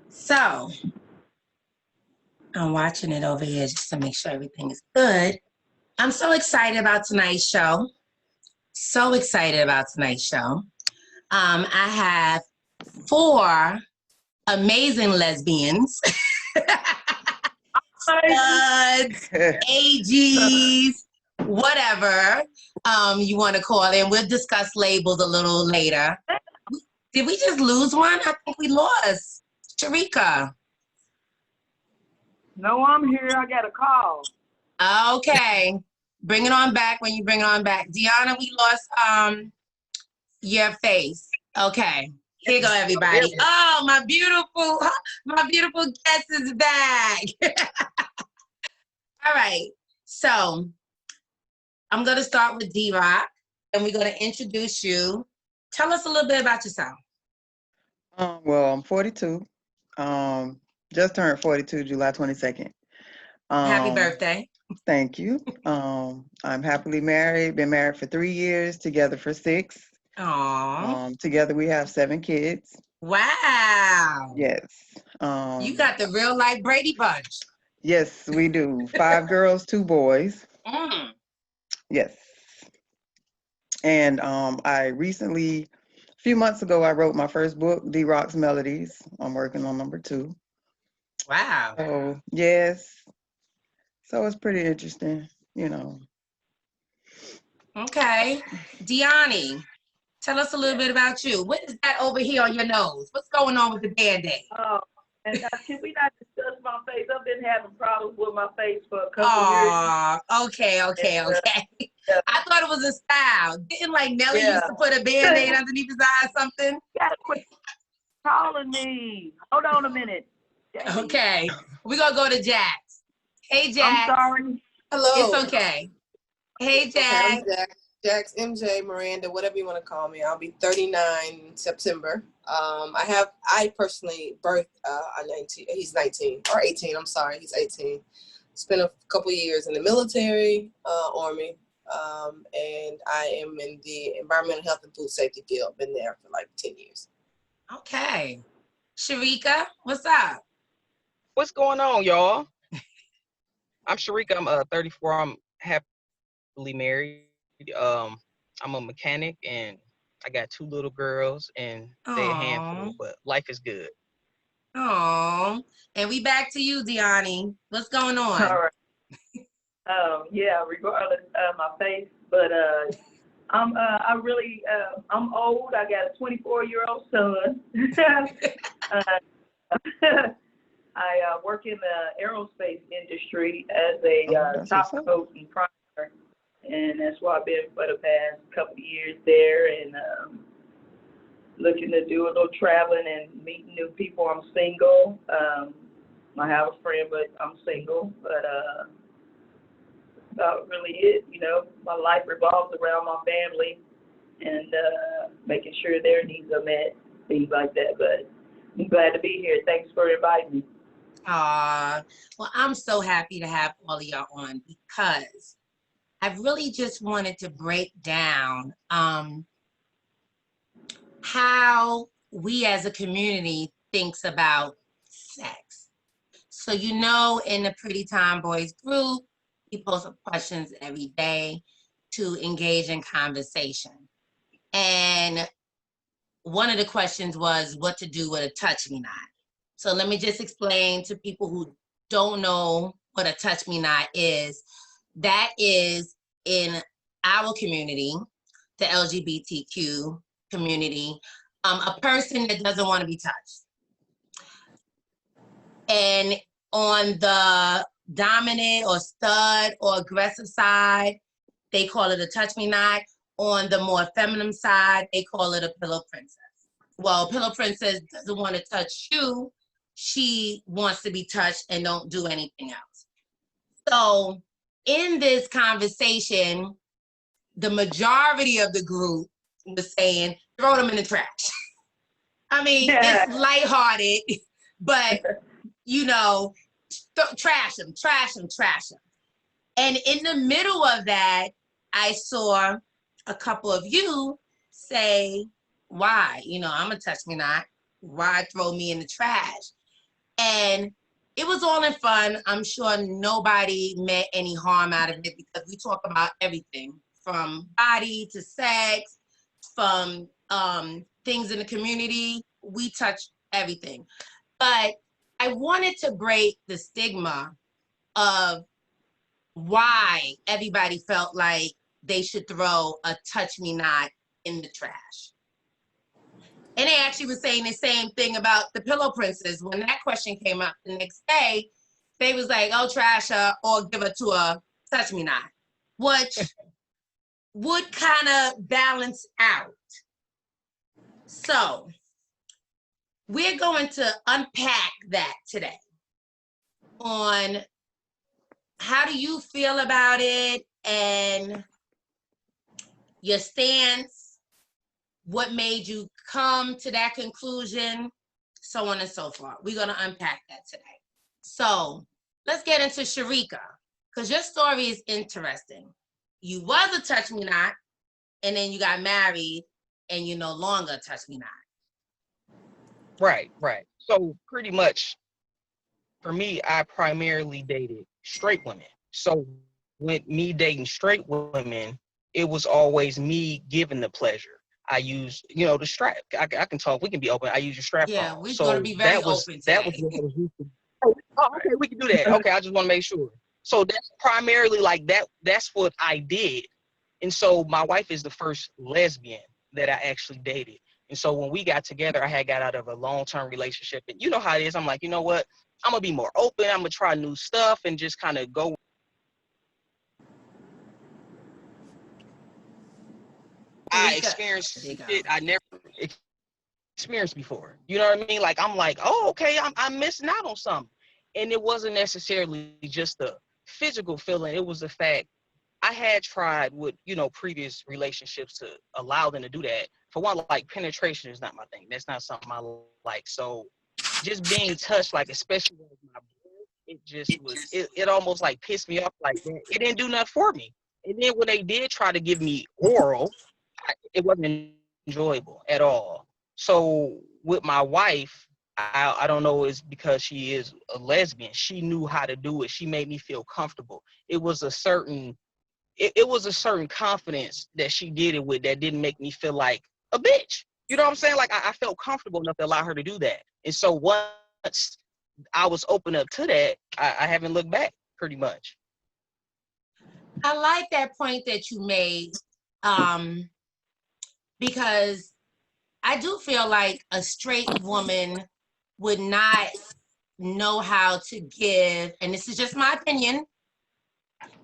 So I'm watching it over here just to make sure everything is good. I'm so excited about tonight's show. So excited about tonight's show. I have 4 amazing lesbians, studs, AGs, whatever you want to call it. We'll discuss labels a little later. Did we just lose one? I think we lost Sharika. No, I'm here. I got a call. Okay. Bring it on back when you bring it on back. Deanna, we lost your face. Okay. Here you go, everybody. Oh, my beautiful guest is back. All right. So I'm going to start with D-Rock, and we're going to introduce you. Tell us a little bit about yourself. Well, I'm 42. Just turned 42, July 22nd. Happy birthday. Thank you. I'm happily married. Been married for 3 years, together for 6. Aww. Together we have 7 kids. Wow. Yes. You got the real life Brady Bunch. Yes, we do. 5 girls, 2 boys. Yes. And I recently, a few months ago, I wrote my first book, D-Rock's Melodies. I'm working on number 2. Wow. So, yes. So it's pretty interesting, you know. Okay. Deani, tell us a little bit about you. What is that over here on your nose? What's going on with the Band-Aid? Oh, and can we not discuss my face? I've been having problems with my face for a couple years. Okay. I thought it was a style. Didn't like Nelly used to put a Band-Aid underneath his eye or something? You gotta quit calling me. Hold on a minute. Dang. Okay. We're going to go to Jax. Hey, Jax. I'm sorry. Hello. It's okay. Hey, Jax. Okay, I'm Jax, MJ, Miranda, whatever you want to call me. I'll be 39 in September. I personally birthed a 19. He's 19 or 18. I'm sorry, he's 18. Spent a couple years in the military, Army, and I am in the environmental health and food safety field. Been there for like 10 years. Okay. Sharika, what's up? What's going on, y'all? I'm Sharika. I'm 34. I'm happily married. I'm a mechanic, and I got 2 little girls, and they a handful, but life is good. Oh, and we back to you, Deani. What's going on? All right. Yeah, regardless of my face, but I'm old. I got a 24-year-old son. I work in the aerospace industry as a top coat and primer, and that's why I've been for the past couple of years there, and looking to do a little traveling and meeting new people. I'm single. I have a friend, but I'm single. But about really it. You know, my life revolves around my family and making sure their needs are met, things like that. But I'm glad to be here. Thanks for inviting me. Well, I'm so happy to have all of y'all on because I really just wanted to break down how we as a community thinks about sex. So, you know, in the Pretty Tomboys group, we post questions every day to engage in conversation. And one of the questions was what to do with a touch me not. So let me just explain to people who don't know what a touch me not is. That is in our community, the LGBTQ community, a person that doesn't want to be touched. And on the dominant or stud or aggressive side, they call it a touch me not. On the more feminine side, they call it a pillow princess. Well, pillow princess doesn't want to touch you. She wants to be touched and don't do anything else. So in this conversation, the majority of the group was saying, throw them in the trash. I mean, it's lighthearted, but, you know, trash them. And in the middle of that, I saw a couple of you say, why? You know, I'm a touch me not. why throw me in the trash? And it was all in fun. I'm sure nobody meant any harm out of it because we talk about everything from body to sex, from things in the community. We touch everything. But I wanted to break the stigma of why everybody felt like they should throw a touch me not in the trash. And they actually was saying the same thing about the Pillow Princess. When that question came up the next day, they was like, oh, trash her or give her to a touch me not, which would kind of balance out. So we're going to unpack that today on how do you feel about it and your stance, what made you come to that conclusion, so on and so forth. We're going to unpack that today. So let's get into Sharika, because your story is interesting. You was a touch me not, and then you got married, and you no longer touch me not. Right. So pretty much, for me, I primarily dated straight women. So with me dating straight women, it was always me giving the pleasure. I use, the strap. I can talk. We can be open. I use your strap Yeah, on. we're So going to be very open today. That was what I was used to. Oh, okay, we can do that. Okay, I just want to make sure. So that's primarily like that. That's what I did. And so my wife is the first lesbian that I actually dated. And so when we got together, I had got out of a long-term relationship. And you know how it is. I'm like, you know what? I'm going to be more open. I'm going to try new stuff and just kind of go. I experienced shit I never experienced before. You know what I mean? Like, I'm like, oh, okay, I'm missing out on something. And it wasn't necessarily just the physical feeling. It was the fact I had tried with, previous relationships to allow them to do that. For one, like, penetration is not my thing. That's not something I like. So just being touched, like, especially with my breath, it just was, it almost like pissed me off like that. It didn't do nothing for me. And then when they did try to give me oral, it wasn't enjoyable at all. So with my wife, I don't know, it's because she is a lesbian. She knew how to do it. She made me feel comfortable. It was a certain confidence that she did it with that didn't make me feel like a bitch. You know what I'm saying? Like I felt comfortable enough to allow her to do that. And so once I was open up to that, I haven't looked back pretty much. I like that point that you made, because I do feel like a straight woman would not know how to give, and this is just my opinion,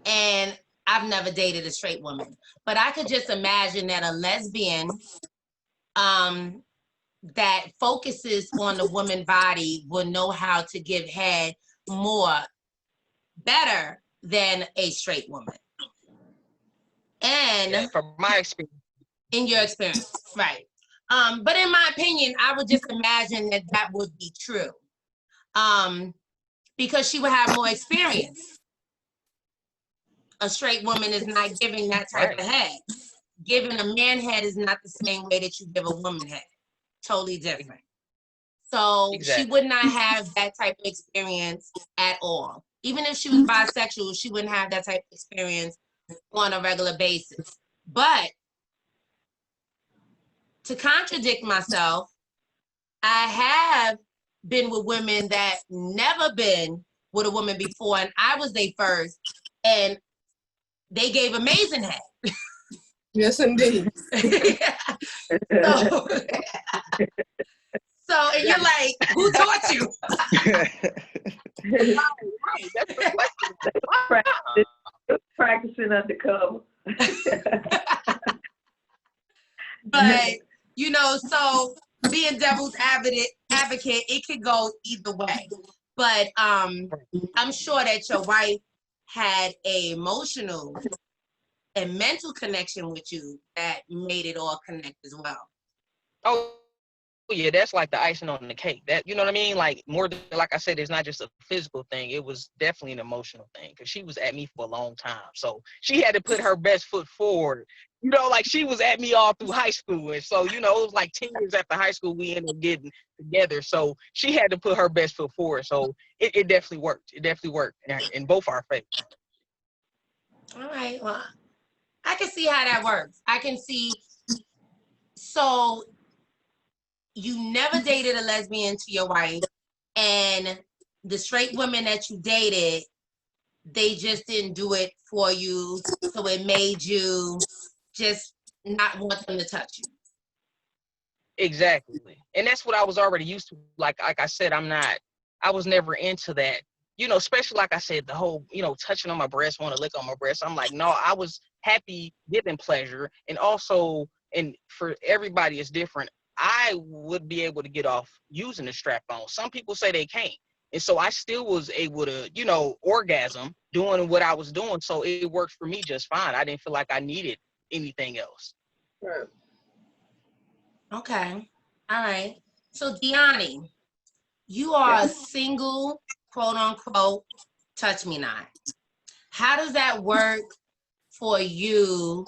and I've never dated a straight woman, but I could just imagine that a lesbian that focuses on the woman body will know how to give head better than a straight woman. And from my experience. In your experience, right. But in my opinion, I would just imagine that would be true. Because she would have more experience. A straight woman is not giving that type of head. Giving a man head is not the same way that you give a woman head. Totally different. So She would not have that type of experience at all. Even if she was bisexual, she wouldn't have that type of experience on a regular basis. But to contradict myself, I have been with women that never been with a woman before, and I was their first, and they gave amazing head. Yes, indeed. So, and you're like, who taught you? Practicing undercover. But, so being devil's advocate, it could go either way. But I'm sure that your wife had an emotional and mental connection with you that made it all connect as well. Oh yeah, that's like the icing on the cake. That, you know what I mean? Like, more than, like I said, it's not just a physical thing. It was definitely an emotional thing because she was at me for a long time. So she had to put her best foot forward You know, like she was at me all through high school. And so, you know, it was like 10 years after high school, we ended up getting together. So she had to put her best foot forward. So it definitely worked. It definitely worked in both our favor. All right. Well, I can see how that works. I can see. So you never dated a lesbian to your wife, and the straight women that you dated, they just didn't do it for you. So it made you just not want them to touch you. Exactly. And that's what I was already used to. Like I said, I was never into that. You know, especially like I said, the whole, you know, touching on my breast, want to lick on my breast. I'm like, no, I was happy giving pleasure. And also, and for everybody it's different. I would be able to get off using the strap on. Some people say they can't. And so I still was able to, you know, orgasm doing what I was doing. So it worked for me just fine. I didn't feel like I needed anything else. Right. Okay. All right. So Deani, you are a single, quote unquote, touch me not. How does that work for you?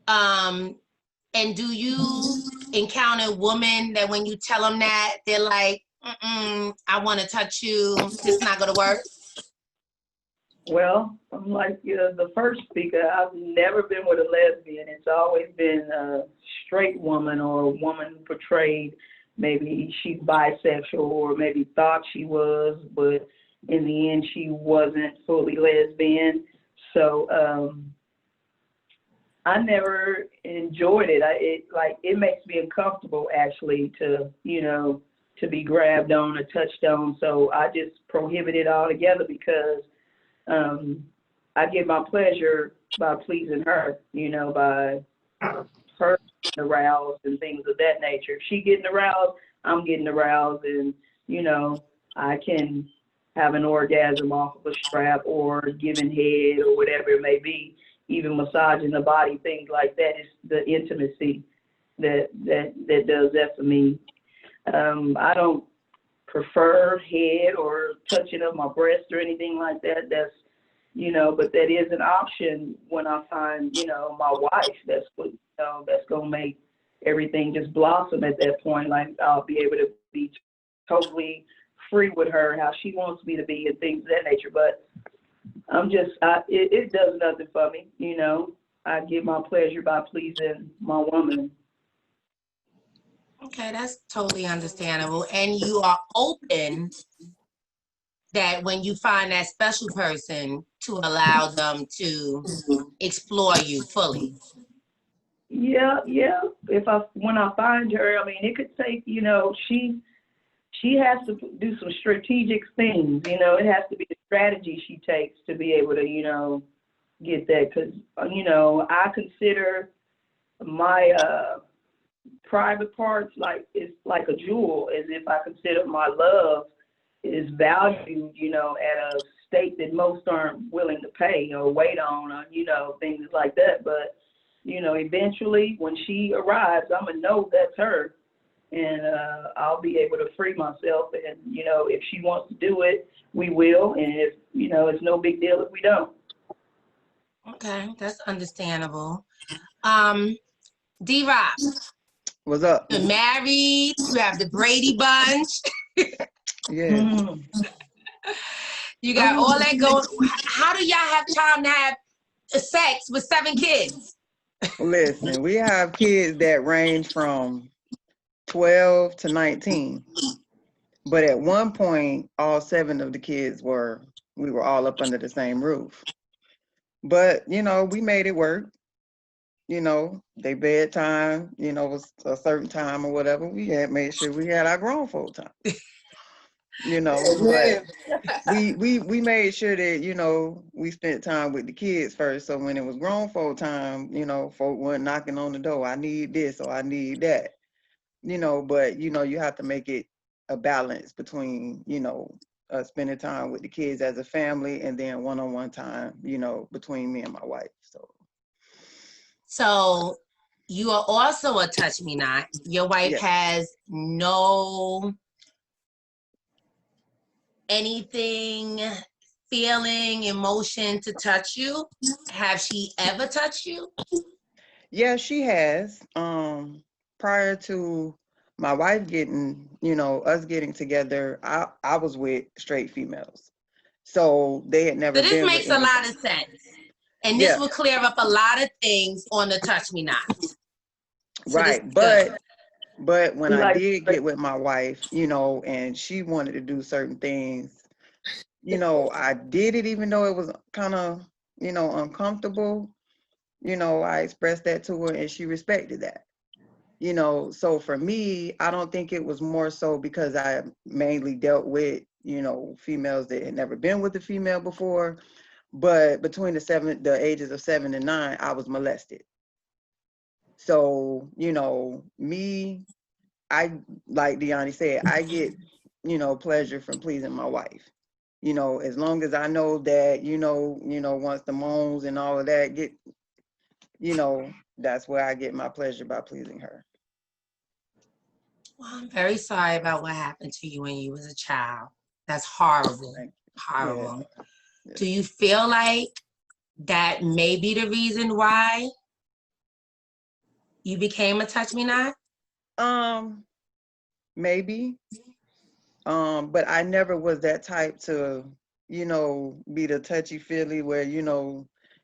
And do you encounter women that when you tell them that, they're like, I want to touch you, it's not going to work? Well, I'm like the first speaker. I've never been with a lesbian. It's always been a straight woman or a woman portrayed. Maybe she's bisexual or maybe thought she was, but in the end she wasn't fully lesbian. So I never enjoyed it. It makes me uncomfortable actually to, you know, to be grabbed on or touched on. So I just prohibit it altogether because I get my pleasure by pleasing her, you know, by her getting aroused and things of that nature. If she getting aroused, I'm getting aroused, and, you know, I can have an orgasm off of a strap or giving head or whatever it may be, even massaging the body, things like that. Is the intimacy that does that for me. I don't prefer head or touching of my breast or anything like that. That's, you know, but that is an option when I find, you know, my wife. That's what, you know, that's gonna make everything just blossom at that point. Like I'll be able to be totally free with her, how she wants me to be, and things of that nature. But it does nothing for me, you know. I get my pleasure by pleasing my woman. Okay, that's totally understandable. And you are open that when you find that special person to allow them to explore you fully. Yeah. When I find her, I mean, it could take, you know, she has to do some strategic things. You know, it has to be the strategy she takes to be able to, you know, get that. Because, you know, I consider my private parts like it's like a jewel, as if I consider my love is valued, you know, at a state that most aren't willing to pay or wait on, or, you know, things like that. But, you know, eventually when she arrives, I'm gonna know that's her, and I'll be able to free myself. And, you know, if she wants to do it, we will. And if, you know, it's no big deal if we don't. Okay, that's understandable. D-Rock, What's up? you're married, you have the Brady Bunch, Yeah. you got all that going. How do y'all have time to have sex with 7 kids? Listen, we have kids that range from 12 to 19. But at one point, all 7 of the kids we were all up under the same roof. But, you know, we made it work. You know, they bedtime, you know, was a certain time or whatever. We had made sure we had our grown folk time. You know, but we made sure that, you know, we spent time with the kids first. So when it was grown folk time, you know, folk weren't knocking on the door. I need this or I need that. You know, but, you know, you have to make it a balance between, you know, spending time with the kids as a family and then one-on-one time, you know, between me and my wife. So you are also a touch me not. Your wife Yes. has no anything, feeling, emotion to touch you. Have she ever touched you? Yeah, she has. Prior to my wife getting, us getting together, I was with straight females. So they had never So this been with makes a anybody. lot of sense. And this Yeah, will clear up a lot of things on the touch me not. So this right. is good. But when We I like did get with my wife, and she wanted to do certain things, I did it even though it was kind of, uncomfortable. I expressed that to her and she respected that. So for me, I don't think it was more so because I mainly dealt with, females that had never been with a female before, but between the ages of 7 and 9, I was molested. So, me, I, like Deani said, I get, pleasure from pleasing my wife. As long as I know that, once the moans and all of that get, that's where I get my pleasure by pleasing her. Well, I'm very sorry about what happened to you when you was a child. That's horrible. Thank you. Horrible. Yeah. Do you feel like that may be the reason why you became a touch me not? Maybe. But I never was that type to, be the touchy feely where,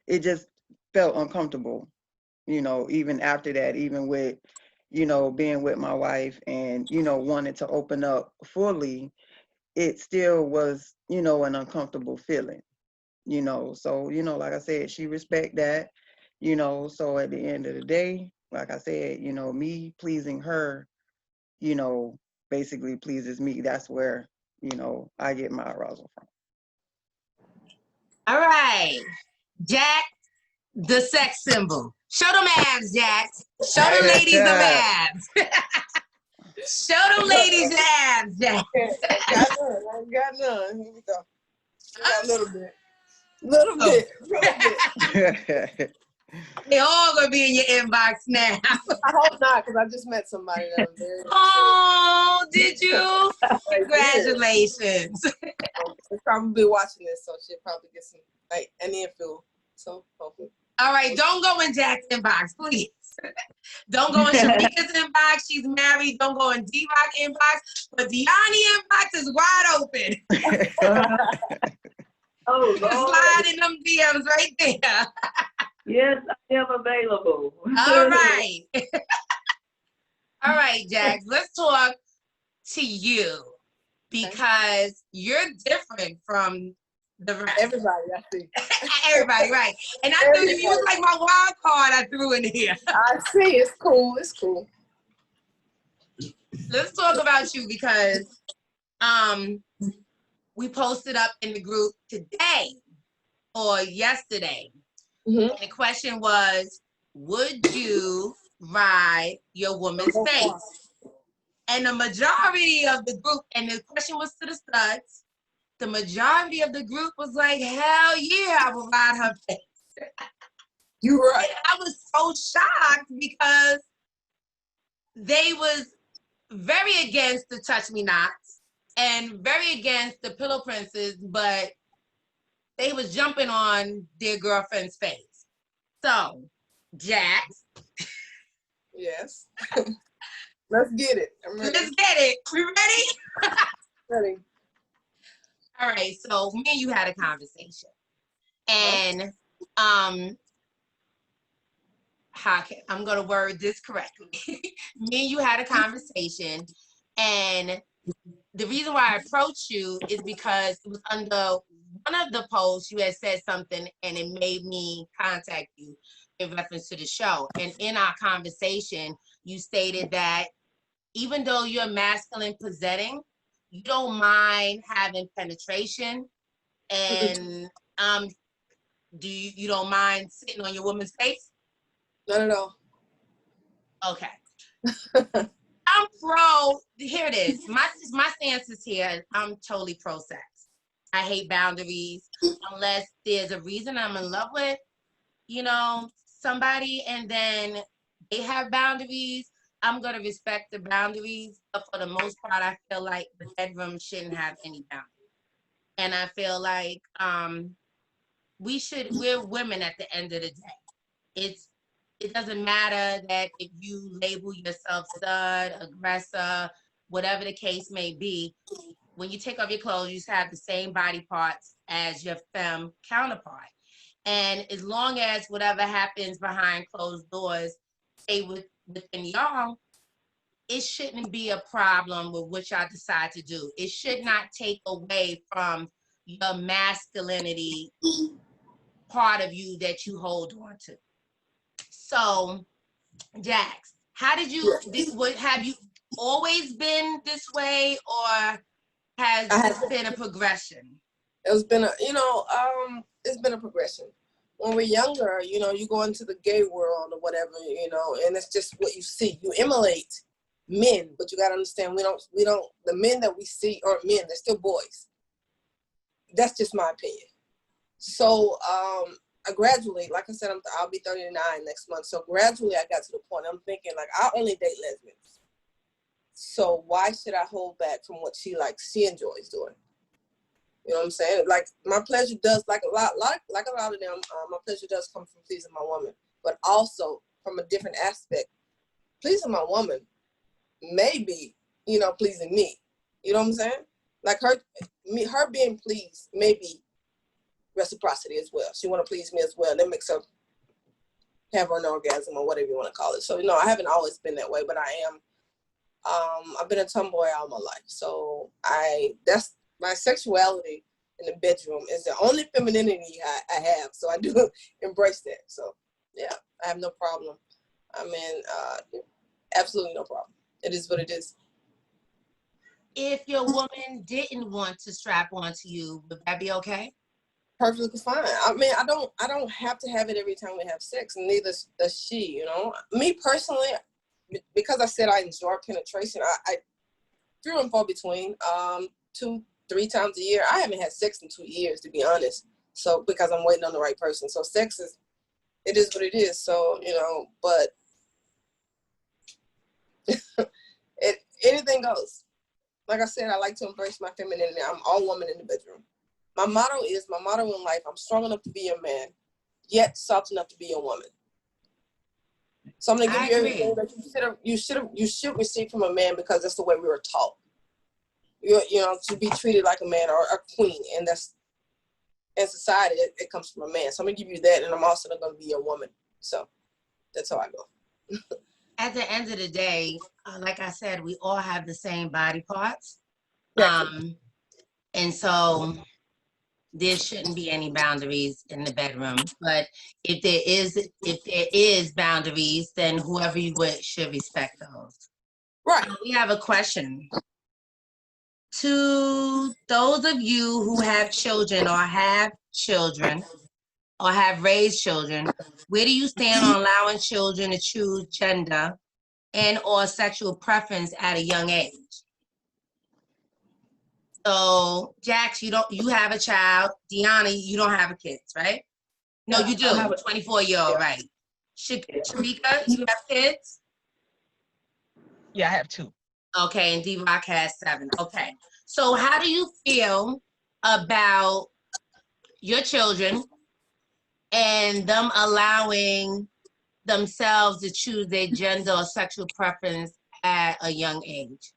it just felt uncomfortable, even after that, even with, being with my wife and, wanting to open up fully, it still was, an uncomfortable feeling, So, like I said, she respect that, so at the end of the day, like I said, me pleasing her, you know, basically pleases me. That's where, I get my arousal from. All right. Jack, the sex symbol. Show them abs, Jack. Show them ladies them abs. Show them ladies the abs, Jack. I got none. I ain't got none. Here we go. I got a little bit. Little bit. They all gonna be in your inbox now. I hope not, because I just met somebody that was very Oh, did you? interested. Congratulations. She'll probably be watching this, so she'll probably get some an info. So hopefully. All right, don't go in Jack's inbox, please. Don't go in Sharika's inbox. She's married. Don't go in D-Rock inbox. But Deani inbox is wide open. Oh, Just slide in them DMs right there. yes, I am available. All right. All right, Jax, let's talk to you because you're different from the rest. Everybody, I see. Everybody, right. And I threw you was like my wild card I threw in here. I see. It's cool. It's cool. Let's talk about you because we posted up in the group today or yesterday. Mm-hmm. And the question was, would you ride your woman's face? And the majority of the group, and the question was to the studs, the majority of the group was like, hell yeah, I will ride her face. You're right. And I was so shocked because they was very against the touch me nots and very against the pillow princes, but they was jumping on their girlfriend's face. So, Jax. Yes. Let's get it. I'm ready. Let's get it. We ready? Ready. All right. So me and you had a conversation, and I'm gonna word this correctly. Me and you had a conversation, and the reason why I approached you is because it was under one of the posts you had said something, and it made me contact you in reference to the show. And in our conversation, you stated that even though you're masculine presenting, you don't mind having penetration, and you don't mind sitting on your woman's face? Not at all. Okay. I'm pro. Here it is. My stance is here. I'm totally pro sex. I hate boundaries unless there's a reason I'm in love with, somebody, and then they have boundaries. I'm gonna respect the boundaries, but for the most part, I feel like the bedroom shouldn't have any boundaries. And I feel like we're women at the end of the day. it doesn't matter that if you label yourself stud, aggressor, whatever the case may be, when you take off your clothes, you just have the same body parts as your femme counterpart. And as long as whatever happens behind closed doors stay within y'all, it shouldn't be a problem with what y'all decide to do. It should not take away from your masculinity part of you that you hold on to. So, Jax, how did you, have you always been this way, or has this been a progression? It's been it's been a progression. When we're younger, you go into the gay world or whatever, and it's just what you see. You emulate men, but you gotta understand we don't the men that we see aren't men, they're still boys. That's just my opinion. So I gradually, like I said, I'll be 39 next month. So gradually I got to the point I'm thinking, like, I only date lesbians. So why should I hold back from what she enjoys doing? You know what I'm saying? Like, my pleasure does, like a lot of them, my pleasure does come from pleasing my woman, but also from a different aspect. Pleasing my woman may be, pleasing me. You know what I'm saying? Like, her being pleased may be reciprocity as well. She want to please me as well. That makes her have an orgasm or whatever you want to call it. So, I haven't always been that way, but I am. I've been a tomboy all my life. So that's my sexuality in the bedroom is the only femininity I have. So I do embrace that. So yeah, I have no problem. I mean, absolutely no problem. It is what it is. If your woman didn't want to strap onto you, would that be okay? Perfectly fine. I mean, I don't have to have it every time we have sex, and neither does she, Me personally, because I said I enjoy penetration, I few and far between, 2-3 times a year. I haven't had sex in 2 years, to be honest. So, because I'm waiting on the right person. So sex it is what it is. So, but anything goes. Like I said, I like to embrace my femininity. I'm all woman in the bedroom. My motto in life, I'm strong enough to be a man, yet soft enough to be a woman. So I'm gonna give you everything that you should receive from a man, because that's the way we were taught. To be treated like a man or a queen, and that's in society it comes from a man. So I'm gonna give you that, and I'm also gonna be a woman. So that's how I go. At the end of the day, like I said, we all have the same body parts. Exactly. And so there shouldn't be any boundaries in the bedroom. But if there is boundaries, then whoever you with should respect those. Right. We have a question. To those of you who have children or have raised children, where do you stand on allowing children to choose gender and or sexual preference at a young age? So, Jax, you have a child. Deanna, you don't have a kids, right? No, Yeah, you do. I have a 24-year-old, yeah. right? Sharika, you have kids? Yeah, I have 2. Okay, and D-Rock has 7. Okay. So how do you feel about your children and them allowing themselves to choose their gender or sexual preference at a young age?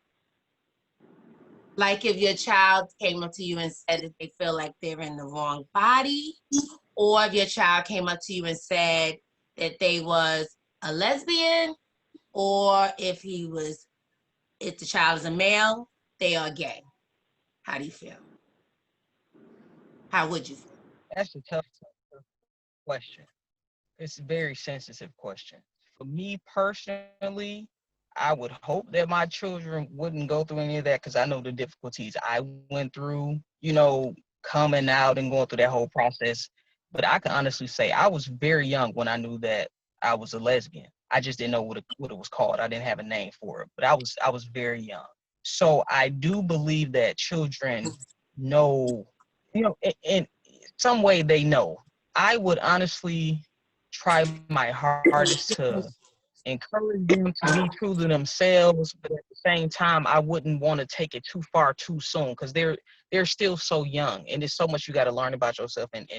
Like if your child came up to you and said that they feel like they're in the wrong body, or if your child came up to you and said that they was a lesbian, or if the child is a male, they are gay. How do you feel? How would you feel? That's a tough question. It's a very sensitive question. For me personally, I would hope that my children wouldn't go through any of that, because I know the difficulties I went through, coming out and going through that whole process. But I can honestly say I was very young when I knew that I was a lesbian. I just didn't know what it was called. I didn't have a name for it, but I was very young. So I do believe that children know, in some way they know. I would honestly try my hardest to encourage them to be true to themselves, but at the same time, I wouldn't want to take it too far too soon, because they're still so young, and there's so much you got to learn about yourself and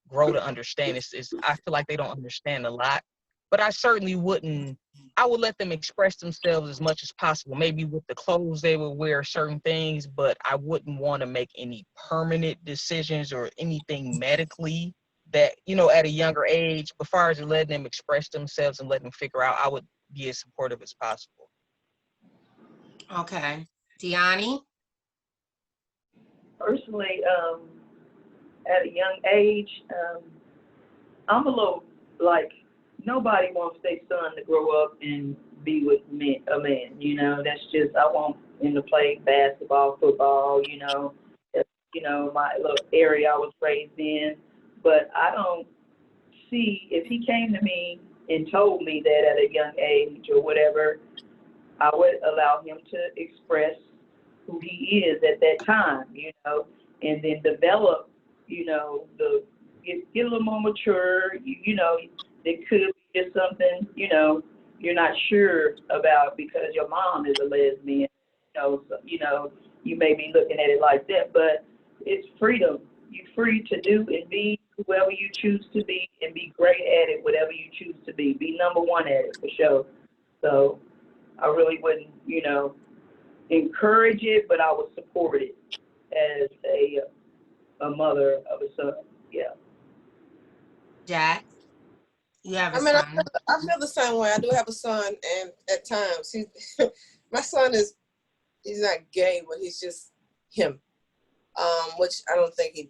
grow to understand. I feel like they don't understand a lot, but I certainly wouldn't. I would let them express themselves as much as possible, maybe with the clothes they would wear, certain things, but I wouldn't want to make any permanent decisions or anything medically that, you know, at a younger age. But as far as letting them express themselves and letting them figure out, I would be as supportive as possible. Okay. Deani? Personally, at a young age, I'm a little like nobody wants their son to grow up and be with a man. You know, that's just I want him to play basketball, football. You know, that's, you know, my little area I was raised in. But I don't see if he came to me and told me that at a young age or whatever, I would allow him to express who he is at that time, you know, and then develop, you know, get a little more mature, you know, it could be just something, you know, you're not sure about because your mom is a lesbian, you know, you may be looking at it like that, but it's freedom. You're free to do and be whoever you choose to be and be great at it, whatever you choose to be. Be number one at it for sure. So I really wouldn't, you know, encourage it, but I would support it as a mother of a son. Yeah. Jack? You have a I mean, son. I feel the same way. I do have a son, and at times my son he's not gay, but he's just him. Which I don't think he's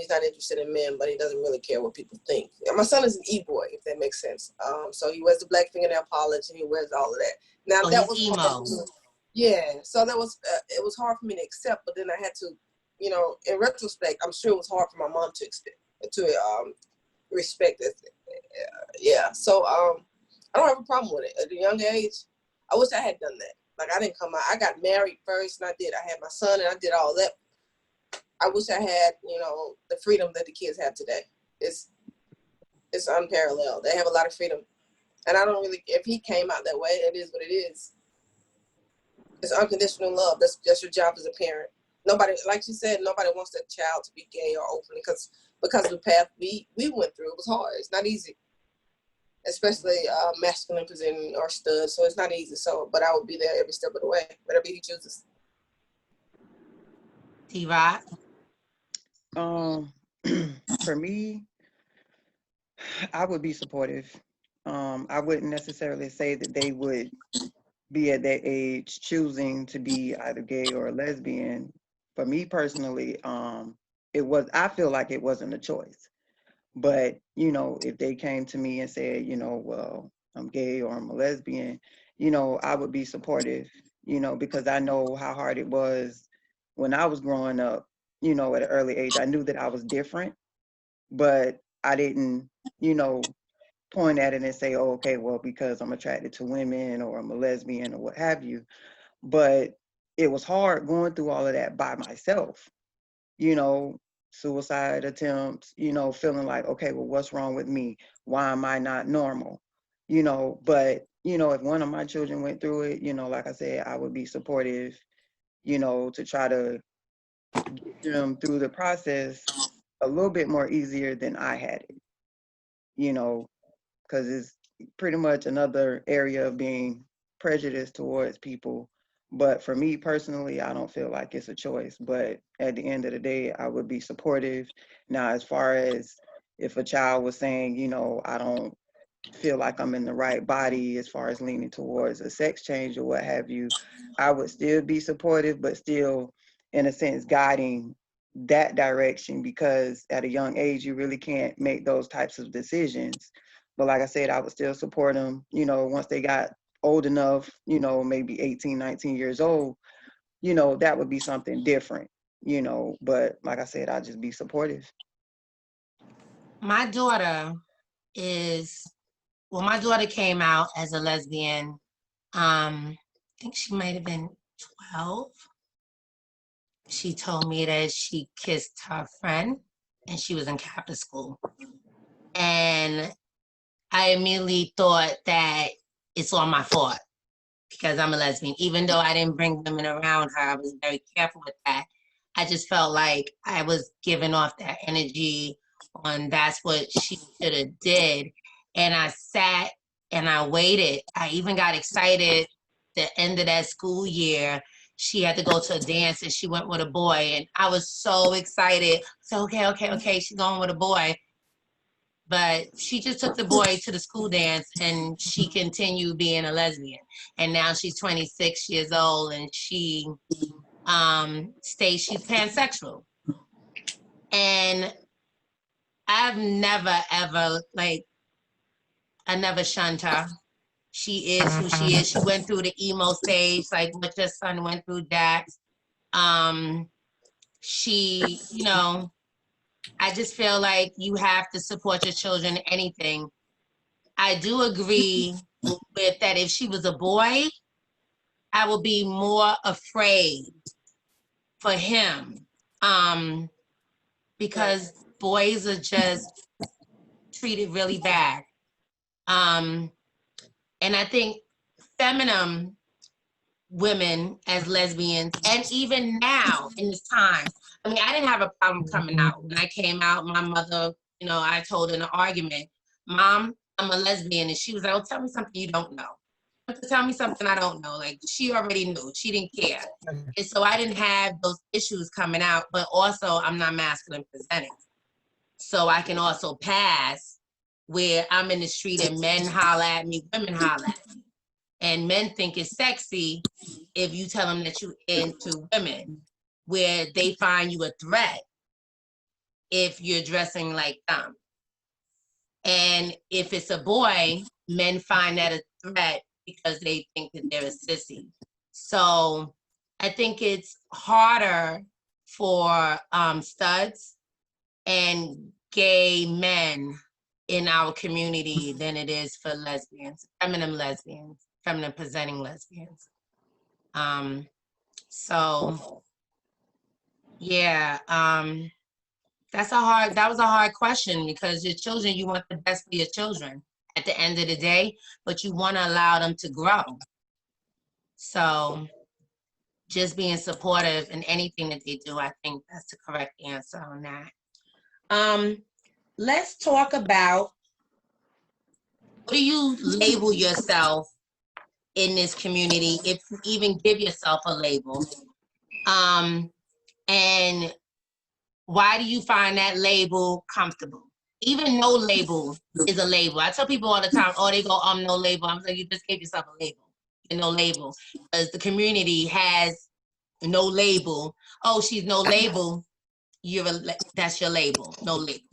not interested in men, but he doesn't really care what people think. And my son is an e-boy, if that makes sense. So he wears the black fingernail polish and he wears all of that. Now Oh, that he's was emo. hard for me. Yeah, so that was it was hard for me to accept, but then I had to, you know, in retrospect, I'm sure it was hard for my mom to respect it. Yeah, so I don't have a problem with it. At a young age, I wish I had done that. Like I didn't come out. I got married first, and I had my son, and I did all that. I wish I had, you know, the freedom that the kids have today. It's unparalleled. They have a lot of freedom, and I don't really. If he came out that way, it is what it is. It's unconditional love. That's just your job as a parent. Nobody, like you said, nobody wants their child to be gay or open because of the path we went through. It was hard. It's not easy, especially masculine presenting or stud. So it's not easy. So, but I would be there every step of the way, whatever he chooses. T-Rock? For me, I would be supportive. I wouldn't necessarily say that they would be at that age choosing to be either gay or lesbian. For me personally, I feel like it wasn't a choice. But, you know, if they came to me and said, you know, well, I'm gay or I'm a lesbian, you know, I would be supportive, you know, because I know how hard it was when I was growing up, you know, at an early age. I knew that I was different, but I didn't, you know, point at it and say, oh, okay, well, because I'm attracted to women or I'm a lesbian or what have you. But it was hard going through all of that by myself, you know, suicide attempts, you know, feeling like, okay, well, what's wrong with me? Why am I not normal? You know, but, you know, if one of my children went through it, you know, like I said, I would be supportive, you know, to try to get them through the process a little bit more easier than I had it, you know, because it's pretty much another area of being prejudiced towards people. But for me personally, I don't feel like it's a choice. But at the end of the day, I would be supportive. Now, as far as if a child was saying, you know, I don't feel like I'm in the right body as far as leaning towards a sex change or what have you, I would still be supportive, but still, in a sense, guiding that direction because at a young age, you really can't make those types of decisions. But like I said, I would still support them, you know, once they got old enough, you know, maybe 18, 19 years old, you know, that would be something different, you know. But like I said, I'd just be supportive. My daughter my daughter came out as a lesbian. I think she might have been 12. She told me that she kissed her friend and she was in Catholic school. And I immediately thought that it's all my fault because I'm a lesbian. Even though I didn't bring women around her, I was very careful with that. I just felt like I was giving off that energy on that's what she should have did. And I sat and I waited. I even got excited the end of that school year. She had to go to a dance and she went with a boy. And I was so excited. So, okay, she's going with a boy. But she just took the boy to the school dance and she continued being a lesbian. And now she's 26 years old and she states she's pansexual. And I've never, ever, like, I never shunned her. She is who she is. She went through the emo stage, like what your son went through, Dax. She, you know, I just feel like you have to support your children in anything. I do agree with that if she was a boy, I would be more afraid for him. Because boys are just treated really bad. And I think feminine women as lesbians, and even now in this time, I mean, I didn't have a problem coming out. When I came out, my mother, you know, I told her in an argument, Mom, I'm a lesbian. And she was like, oh, tell me something you don't know. Tell me something I don't know. Like, she already knew. She didn't care. And so I didn't have those issues coming out, but also I'm not masculine presenting. So I can also pass where I'm in the street and men holler at me, women holler at me. And men think it's sexy if you tell them that you're into women, where they find you a threat if you're dressing like them. And if it's a boy, men find that a threat because they think that they're a sissy. So I think it's harder for studs and gay men in our community than it is for lesbians, feminine presenting lesbians. So yeah, that was a hard question, because your children, you want the best for your children at the end of the day, but you want to allow them to grow. So just being supportive in anything that they do, I think that's the correct answer on that. Let's talk about, what do you label yourself in this community, if you even give yourself a label? And why do you find that label comfortable? Even no label is a label. I tell people all the time, oh, they go, no label. I'm like, you just gave yourself a label. You're no label. Because the community has no label. Oh, she's no label. That's your label, no label.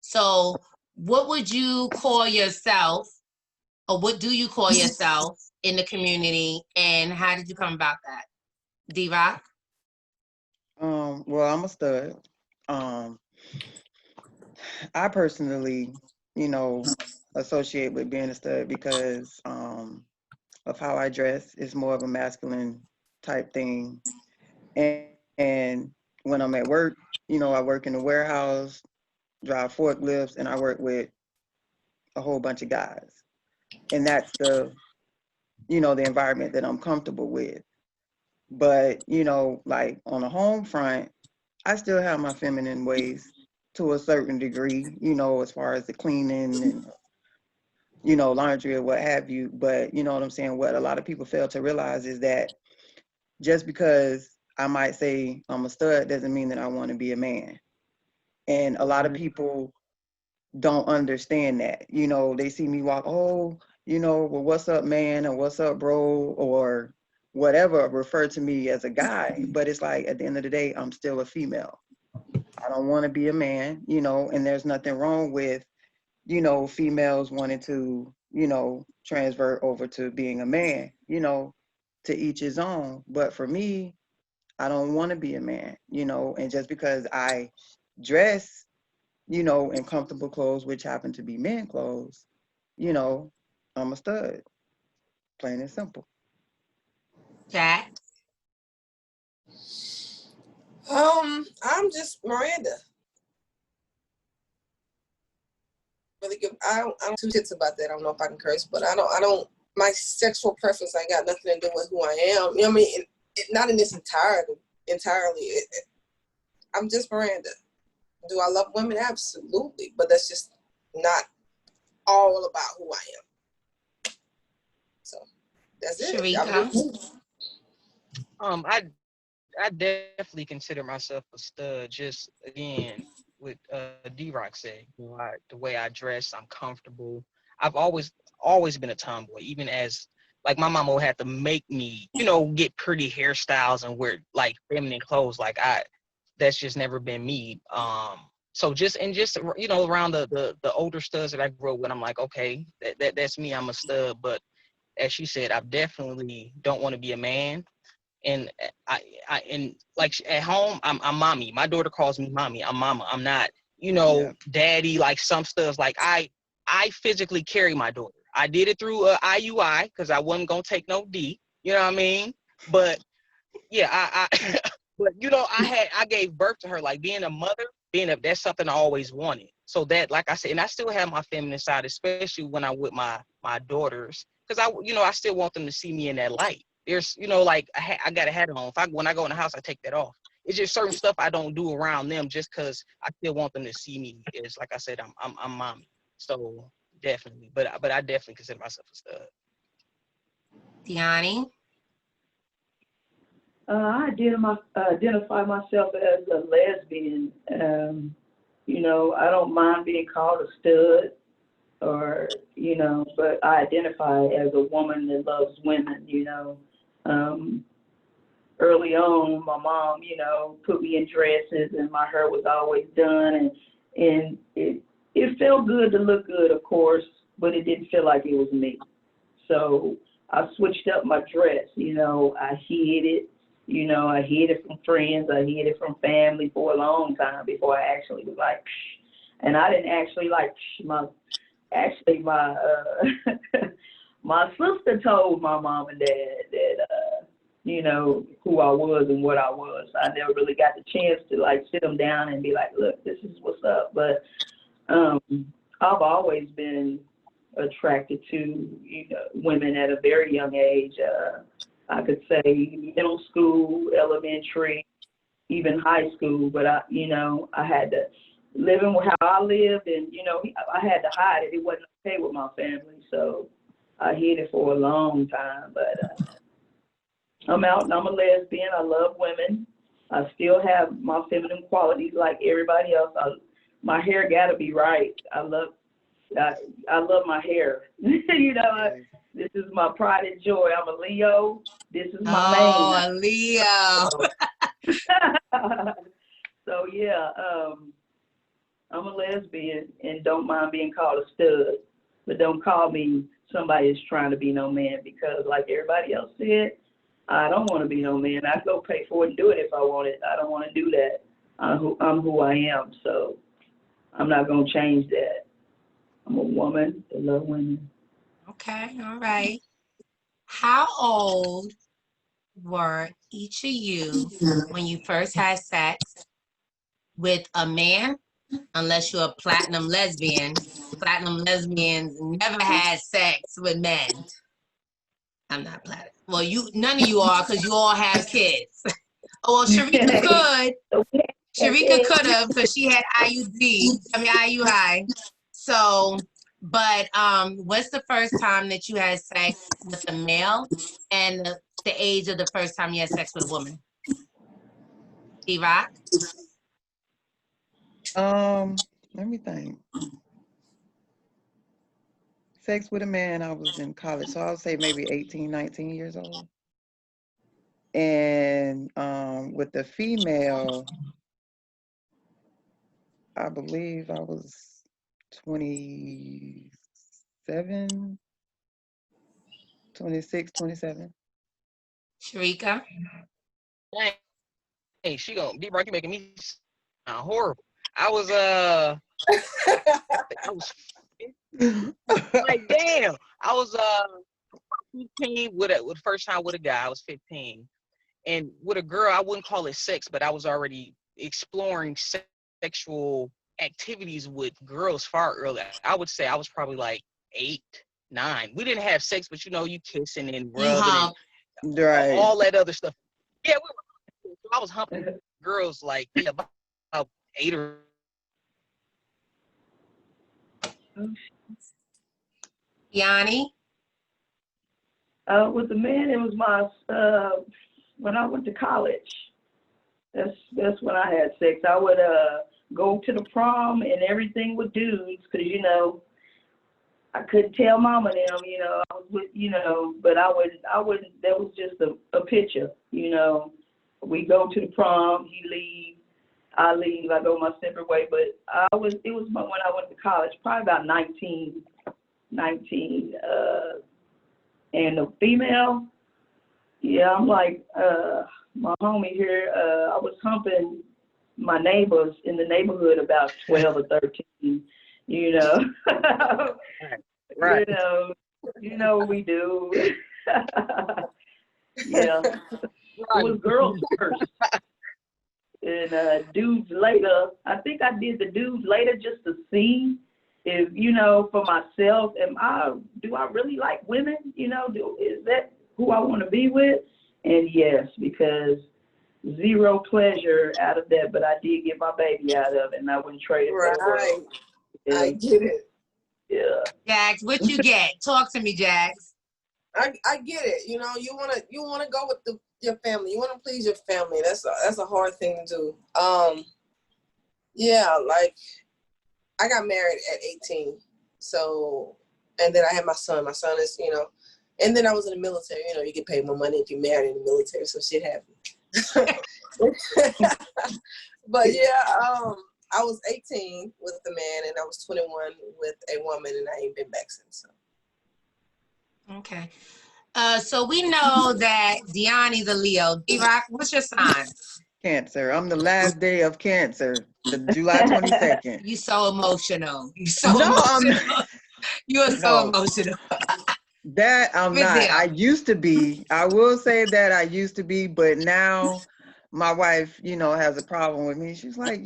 So what would you call yourself, or what do you call yourself in the community, and how did you come about that? D-Rock? Well, I'm a stud. I personally, you know, associate with being a stud because of how I dress. It's more of a masculine type thing. And when I'm at work, you know, I work in the warehouse, drive forklifts, and I work with a whole bunch of guys. And that's the, you know, the environment that I'm comfortable with. But, you know, like on the home front, I still have my feminine ways to a certain degree, you know, as far as the cleaning and, you know, laundry or what have you. But you know what I'm saying? What a lot of people fail to realize is that just because I might say I'm a stud doesn't mean that I want to be a man. And a lot of people don't understand that. You know, they see me walk, oh, you know, well, what's up, man? Or what's up, bro? Or whatever, refer to me as a guy. But it's like, at the end of the day, I'm still a female. I don't want to be a man, you know, and there's nothing wrong with, you know, females wanting to, you know, transfer over to being a man, you know, to each his own. But for me, I don't want to be a man, you know, and just because I dress, you know, in comfortable clothes, which happen to be men clothes, you know, I'm a stud, plain and simple. Jack? I'm just Miranda. Really good. I don't two shits about that. I don't know if I can curse, but I don't. My sexual preference ain't got nothing to do with who I am. You know what I mean? Not in this entirely. I'm just Miranda. Do I love women? Absolutely, but that's just not all about who I am. So that's it. Sharika? I definitely consider myself a stud. Just again, with D-Rock said, the way I dress, I'm comfortable. I've always been a tomboy, even as like my mama had to make me, get pretty hairstyles and wear like feminine clothes. Like that's just never been me. So just around the older studs that I grew up with, I'm like, okay, that's me. I'm a stud. But as she said, I definitely don't want to be a man. And and like at home, I'm mommy. My daughter calls me mommy. I'm mama. I'm not, daddy like some stuff. Like I physically carry my daughter. I did it through IUI because I wasn't gonna take no D. You know what I mean? But yeah, but I gave birth to her. Like being a mother, that's something I always wanted. So that, like I said, and I still have my feminine side, especially when I'm with my daughters, because I still want them to see me in that light. There's, like I got a hat on. When I go in the house, I take that off. It's just certain stuff I don't do around them, just because I still want them to see me. Is like I said, I'm mommy. So definitely, but I definitely consider myself a stud. Deani? I identify myself as a lesbian. I don't mind being called a stud but I identify as a woman that loves women, Early on, my mom, put me in dresses and my hair was always done and it felt good to look good, of course, but it didn't feel like it was me. So I switched up my dress, I hid it. I hid it from friends. I hid it from family for a long time before I actually was like, psh. And I didn't actually like psh. My sister told my mom and dad that, who I was and what I was. I never really got the chance to like sit them down and be like, look, this is what's up. But I've always been attracted to women at a very young age. I could say middle school, elementary, even high school. But I had to live in how I lived, and I had to hide it. It wasn't okay with my family, so I hid it for a long time. But I'm out and I'm a lesbian. I love women. I still have my feminine qualities like everybody else. My hair gotta be right. I love my hair. This is my pride and joy. I'm a Leo. This is my main. Oh, a Leo. So yeah, I'm a lesbian and don't mind being called a stud, but don't call me somebody that's trying to be no man, because like everybody else said, I don't want to be no man. I go pay for it and do it if I want it. I don't want to do that. I'm who I am, so I'm not gonna change that. I'm a woman that love women. Okay, all right. How old were each of you when you first had sex with a man? Unless you're a platinum lesbian. Platinum lesbians never had sex with men. I'm not platinum. Well, none of you are, because you all have kids. Oh, well, Sharika could. Sharika could have, because she had IUI. So, but what's the first time that you had sex with a male, and the age of the first time you had sex with a woman? D-Rock? Let me think. Sex with a man, I was in college, so I would say maybe 18, 19 years old. And with the female, I believe I was 27, 26, 27. Sharika? Hey, she gonna be right. You making me sound horrible. I was I was like, damn. I was 15 with first time with a guy. I was 15, and with a girl, I wouldn't call it sex, but I was already exploring sexual activities with girls far earlier. I would say I was probably like 8, 9. We didn't have sex, but you kissing and You rubbing and Right. all that other stuff. Yeah, I was humping girls like about 8 or. Yanni? With the man, it was my when I went to college. That's when I had sex. I would go to the prom and everything with dudes, because I couldn't tell mama them, I was with, but I wouldn't. That was just a picture, We go to the prom, he leave, I leave, I go my separate way. But it was when I went to college, probably about 19, and the female, yeah, I'm like, my homie here, I was humping my neighbors in the neighborhood about 12 or 13, Right. You know what we do. Yeah. It was girls first. And dudes later. I think I did the dudes later just to see if, for myself, do I really like women? Is that who I want to be with? And yes, because zero pleasure out of that, but I did get my baby out of it, and I wouldn't trade it for the world. Yeah. I get it. Yeah. Jax, what you get? Talk to me, Jax. I get it. You wanna go with your family. You wanna please your family. That's a hard thing to do. Yeah, like I got married at 18. So, and then I had my son. My son is, and then I was in the military. You get paid more money if you're married in the military, so shit happened. But yeah, I was 18 with the man, and I was 21 with a woman, and I ain't been back since. So. Okay. So we know that Deani's a Leo. D-Rock, what's your sign? Cancer. I'm the last day of Cancer, the July 22nd. You so emotional. You so No, emotional. You are so No. emotional. That I'm Miss not. Hill. I used to be. I will say that I used to be, but now my wife, has a problem with me. She's like,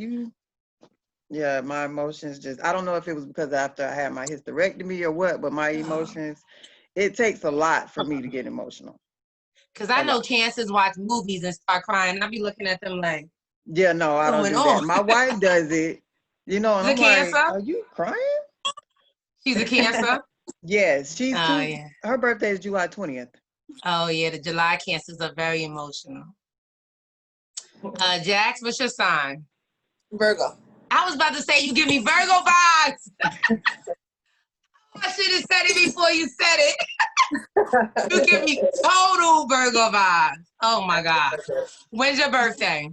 yeah, my emotions just, I don't know if it was because after I had my hysterectomy or what, but my emotions, it takes a lot for me to get emotional. Because I know cancers watch movies and start crying. I'll be looking at them like, Yeah, no, I don't do that. My wife does it, and I'm like, Cancer? are you crying? She's a Cancer? Yes, she's yeah. Her birthday is July 20th. Oh, yeah, the July Cancers are very emotional. Jax, what's your sign? Virgo. I was about to say you give me Virgo vibes. I should have said it before you said it. You give me total Virgo vibes. Oh my God. When's your birthday?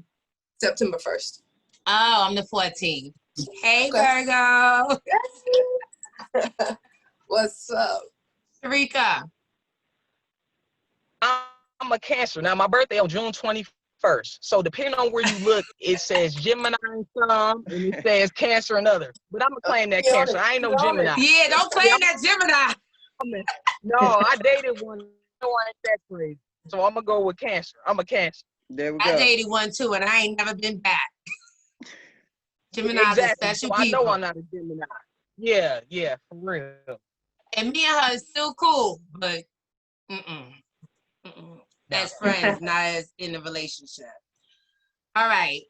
September 1st. Oh, I'm the 14th. Hey, Okay. Virgo. What's up? Sharika. I'm a Cancer. Now, my birthday on June 21st. So, depending on where you look, it says Gemini in some, and it says Cancer in other. But I'm going to claim that Cancer. I ain't no Gemini. Yeah, don't claim that Gemini. No, I dated one. No, I ain't that crazy. So, I'm going to go with Cancer. I'm a Cancer. There we go. I dated one too, and I ain't never been back. Gemini's Exactly. are special So people. I know I'm not a Gemini. Yeah, for real. And me and her is still cool, but as friends, not as in a relationship. All right.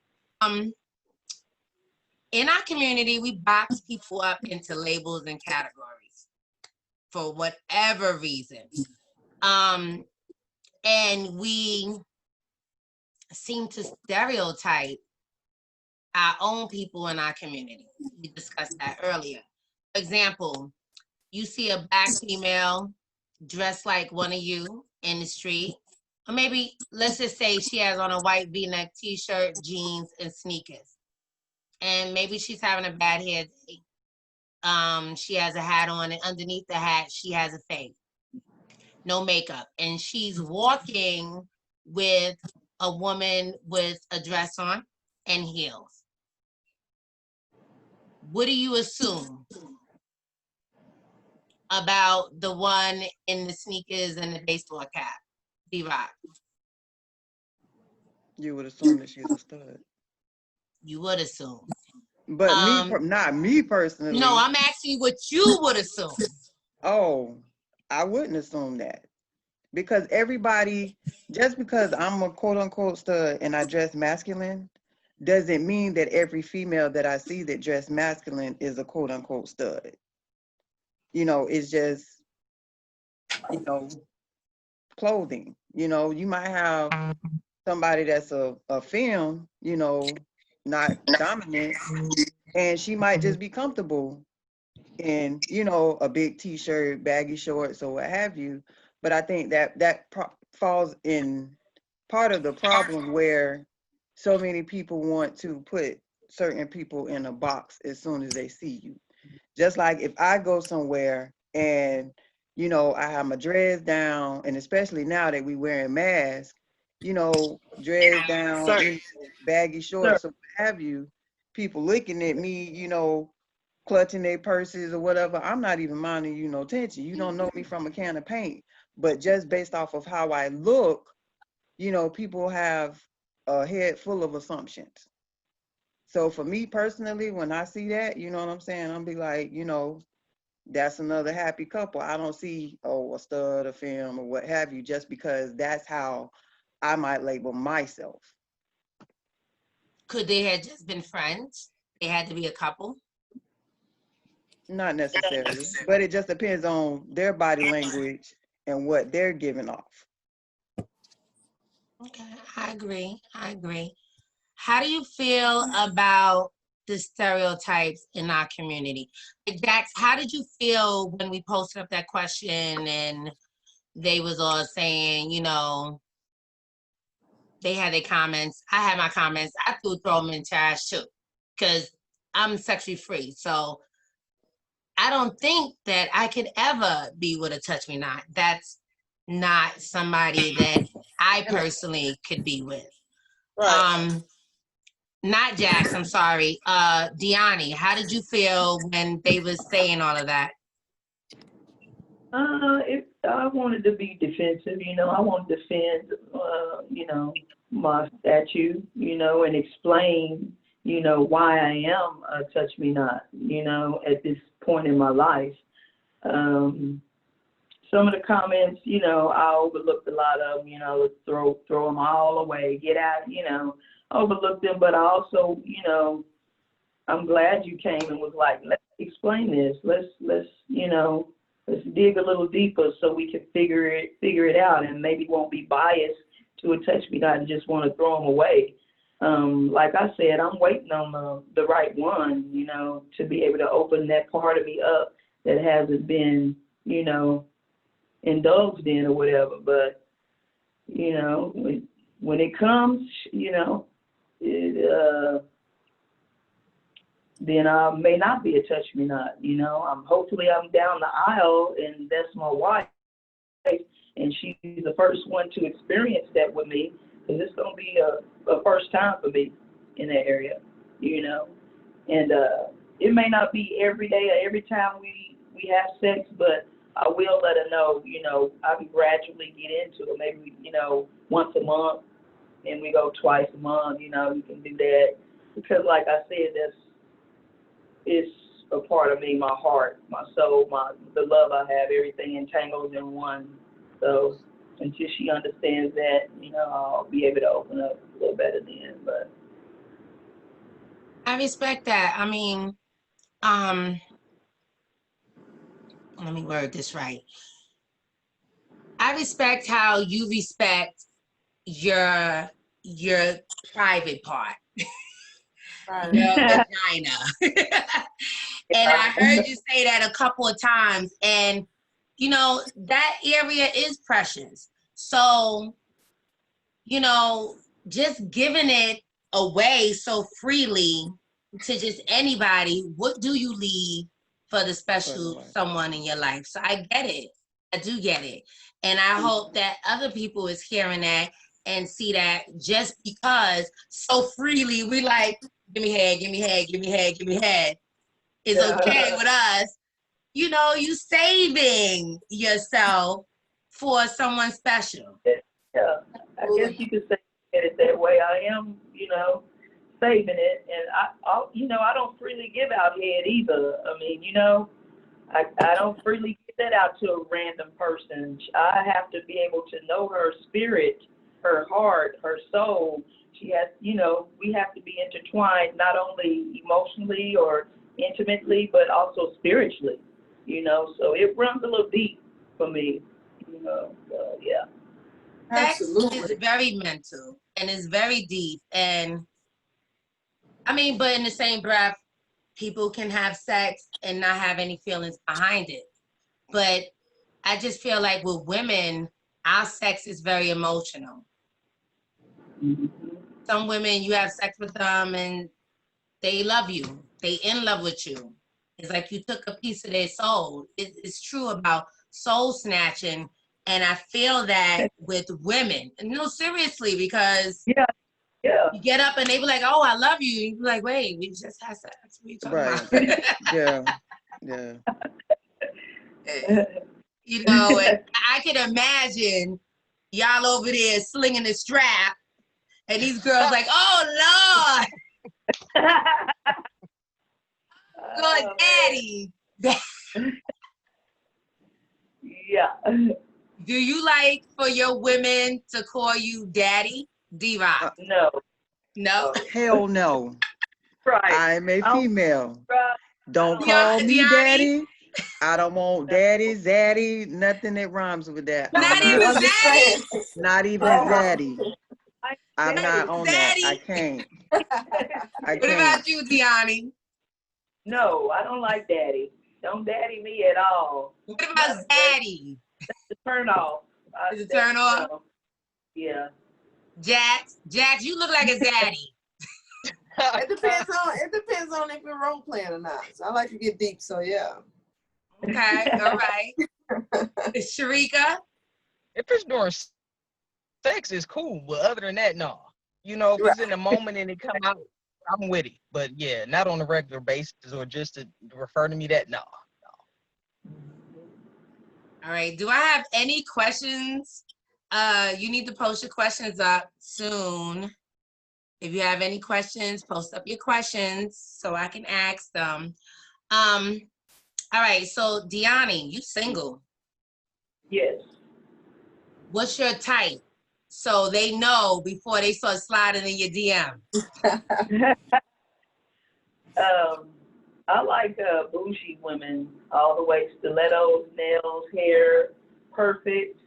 In our community, we box people up into labels and categories for whatever reason. And we seem to stereotype our own people in our community. We discussed that earlier. For example, you see a Black female dressed like one of you in the street, or maybe let's just say she has on a white V-neck t-shirt, jeans, and sneakers. And maybe she's having a bad hair day. She has a hat on, and underneath the hat, she has a fade. No makeup. And she's walking with a woman with a dress on and heels. What do you assume about the one in the sneakers and the baseball cap? D-Rock. You would assume that she's a stud. You would assume. But not me personally. No, I'm asking you what you would assume. Oh, I wouldn't assume that. Because everybody, just because I'm a quote unquote stud and I dress masculine, doesn't mean that every female that I see that dress masculine is a quote unquote stud. It's just you know, clothing. You know, you might have somebody that's a femme, you know, not dominant, and she might just be comfortable in, you know, a big t-shirt, baggy shorts, or what have you. But I think that falls in part of the problem where so many people want to put certain people in a box as soon as they see you. Just like if I go somewhere and, you know, I have my dreads down, and especially now that we wearing masks, you know, dreads down, you know, baggy shorts, or what have you, people looking at me, you know, clutching their purses or whatever. I'm not even minding you no attention. You don't know me from a can of paint. But just based off of how I look, you know, people have a head full of assumptions. So for me personally, when I see that, you know what I'm saying, I'll be like, you know, that's another happy couple. I don't see, oh, a stud, a femme, or what have you, just because that's how I might label myself. Could they have just been friends? They had to be a couple? Not necessarily, but it just depends on their body language and what they're giving off. Okay, I agree. I agree. How do you feel about the stereotypes in our community? Like, Dax, how did you feel when we posted up that question and they was all saying, you know, they had their comments. I had my comments. I throw them in trash too, because I'm sexually free. So I don't think that I could ever be with a touch me not. That's not somebody that I personally could be with. Right. Not Jax, I'm sorry. Deani, how did you feel when they was saying all of that? I wanted to be defensive, you know. I want to defend, you know, my statue, you know, and explain, you know, why I am a touch me not, you know, at this point in my life. Some of the comments, you know, I overlooked a lot of them, you know, throw them all away, get out, you know, overlooked them. But I also, you know, I'm glad you came and was like, let's explain this. Let's, you know, let's dig a little deeper so we can figure it out, and maybe won't be biased to a touch me not and just want to throw them away. Like I said, I'm waiting on the right one, you know, to be able to open that part of me up that hasn't been, you know, indulged in or whatever. But, you know, when it comes, you know, then I may not be a touch me not, you know. Hopefully I'm down the aisle and that's my wife, and she's the first one to experience that with me, because it's going to be a first time for me in that area, you know. And it may not be every day or every time we have sex, but I will let her know, you know, I can gradually get into it. Maybe, you know, once a month, and we go twice a month, you know, you can do that. Because like I said, it's a part of me, my heart, my soul, the love I have, everything entangles in one. So until she understands that, you know, I'll be able to open up a little better then. But I respect that. I mean, let me word this right. I respect how you respect your private part, Right. your vagina. And I heard you say that a couple of times, and you know, that area is precious. So, you know, just giving it away so freely to just anybody, what do you leave for the special someone in your life? So I get it. I do get it. And I hope that other people is hearing that and see that just because so freely we like, give me head, give me head, give me head, give me head, is okay with us. You know, you saving yourself for someone special. Yeah, I guess you could say it that way. I am, you know, saving it, and you know, I don't freely give out head either. I mean, you know, I don't freely give that out to a random person. I have to be able to know her spirit, her heart, her soul. She has, you know, we have to be intertwined not only emotionally or intimately, but also spiritually. You know, so it runs a little deep for me. Yeah. Sex Absolutely. is very mental and it's very deep. And I mean, but in the same breath, people can have sex and not have any feelings behind it. But I just feel like with women, our sex is very emotional. Mhm. Some women, you have sex with them and they love you. They in love with you. It's like you took a piece of their soul. It's true about soul snatching. And I feel that with women. No, seriously, because Yeah. Yeah. you get up and they be like, oh, I love you. You be like, wait, we just had sex. What are you talking Right. about? Yeah. You know, and I can imagine y'all over there slinging the strap and these girls like, oh, Lord, Lord, Oh, daddy. yeah. Do you like for your women to call you daddy? D-Rock? No. No? Hell no. Right. I'm a female. Don't don't call like me Deani? daddy. I don't want daddy, zaddy, nothing that rhymes with that. I'm Not You even not, zaddy? understand? not even Oh, zaddy. I'm not on that. I Zaddy? can't. I What can't. about you, Deani? No, I don't like daddy. Don't daddy me at all. What about zaddy? The turn off. Is it turn off? No. Yeah. Jax, you look like a zaddy. It depends on if you're role playing or not. So I like to get deep, so yeah. Okay, all right. Sharika? If it's during sex, it's cool, but other than that, no. You know, if it's in the moment and it come out, I'm with it. But yeah, not on a regular basis or just to refer to me that, no. All right. Do I have any questions? You need to post your questions up soon. If you have any questions, post up your questions so I can ask them. All right. So Deani, you single. Yes. What's your type? So they know before they start sliding in your DM. I like bougie women all the way, stilettos, nails, hair, perfect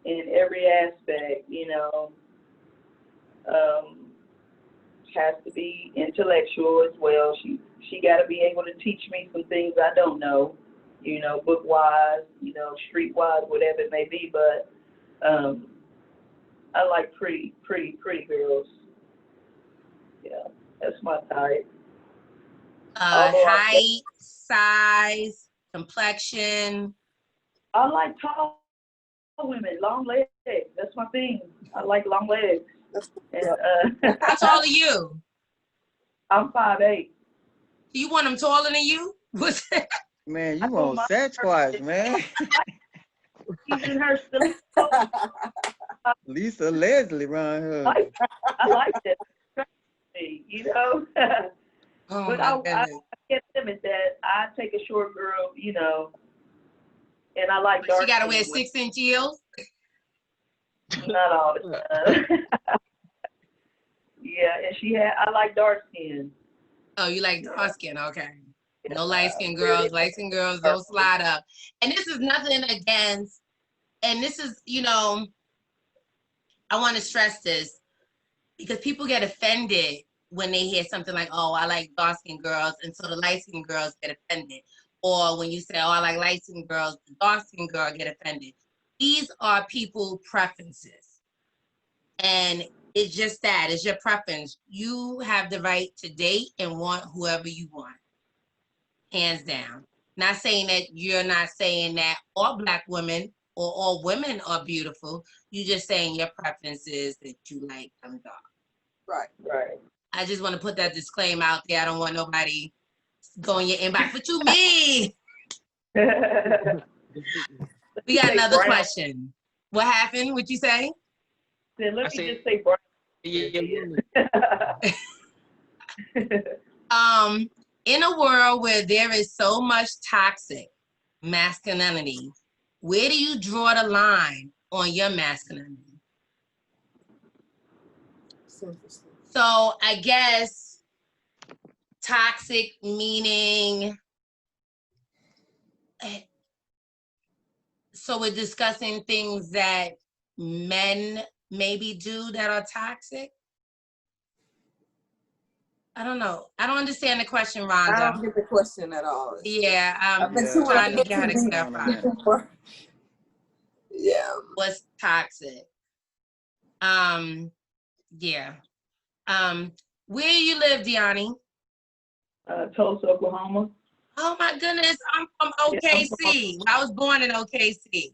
in every aspect, you know. Has to be intellectual as well. She got to be able to teach me some things I don't know, you know, book wise, you know, street wise, whatever it may be. But I like pretty girls. Yeah, that's my type. Although Height, size, complexion. I like tall women, long legs. That's my thing. I like long legs. And How tall are you? I'm 5'8". Do you want them taller than you? Man, I you told on my Sasquatch, man. she's in her still. Lisa Leslie around here. I like that. You know. Oh But my I goodness. can't limit that. I take a short girl, you know, and I like But she dark. gotta wear skin 6-inch heels. women. Not all the time. Yeah, and I like dark skin. Oh, you like dark skin, okay. No Yeah, light skin very girls. Light skin girls don't slide up. And this is nothing against, and this is, you know, I want to stress this because people get offended when they hear something like, oh, I like dark skin girls, and so the light skin girls get offended. Or when you say, oh, I like light skin girls, the dark skin girl get offended. These are people preferences. And it's just that, it's your preference. You have the right to date and want whoever you want. Hands down. Not saying that you're not saying that all Black women or all women are beautiful. You just saying your preference is that you like them dark. Right. I just want to put that disclaimer out there. I don't want nobody going your inbox. What you mean? We got another question. What happened? What you say? Then let I me said, just say brown. yeah. In a world where there is so much toxic masculinity, where do you draw the line on your masculinity? So I guess toxic meaning So we're discussing things that men maybe do that are toxic. I don't know. I don't understand the question, I Rhonda. don't get the question at all. Yeah, I've been trying to get her to too clarify. deep. Yeah. What's toxic? Yeah. Where you live, Deani? Tulsa, Oklahoma. Oh my goodness, I'm from OKC. I was born in OKC.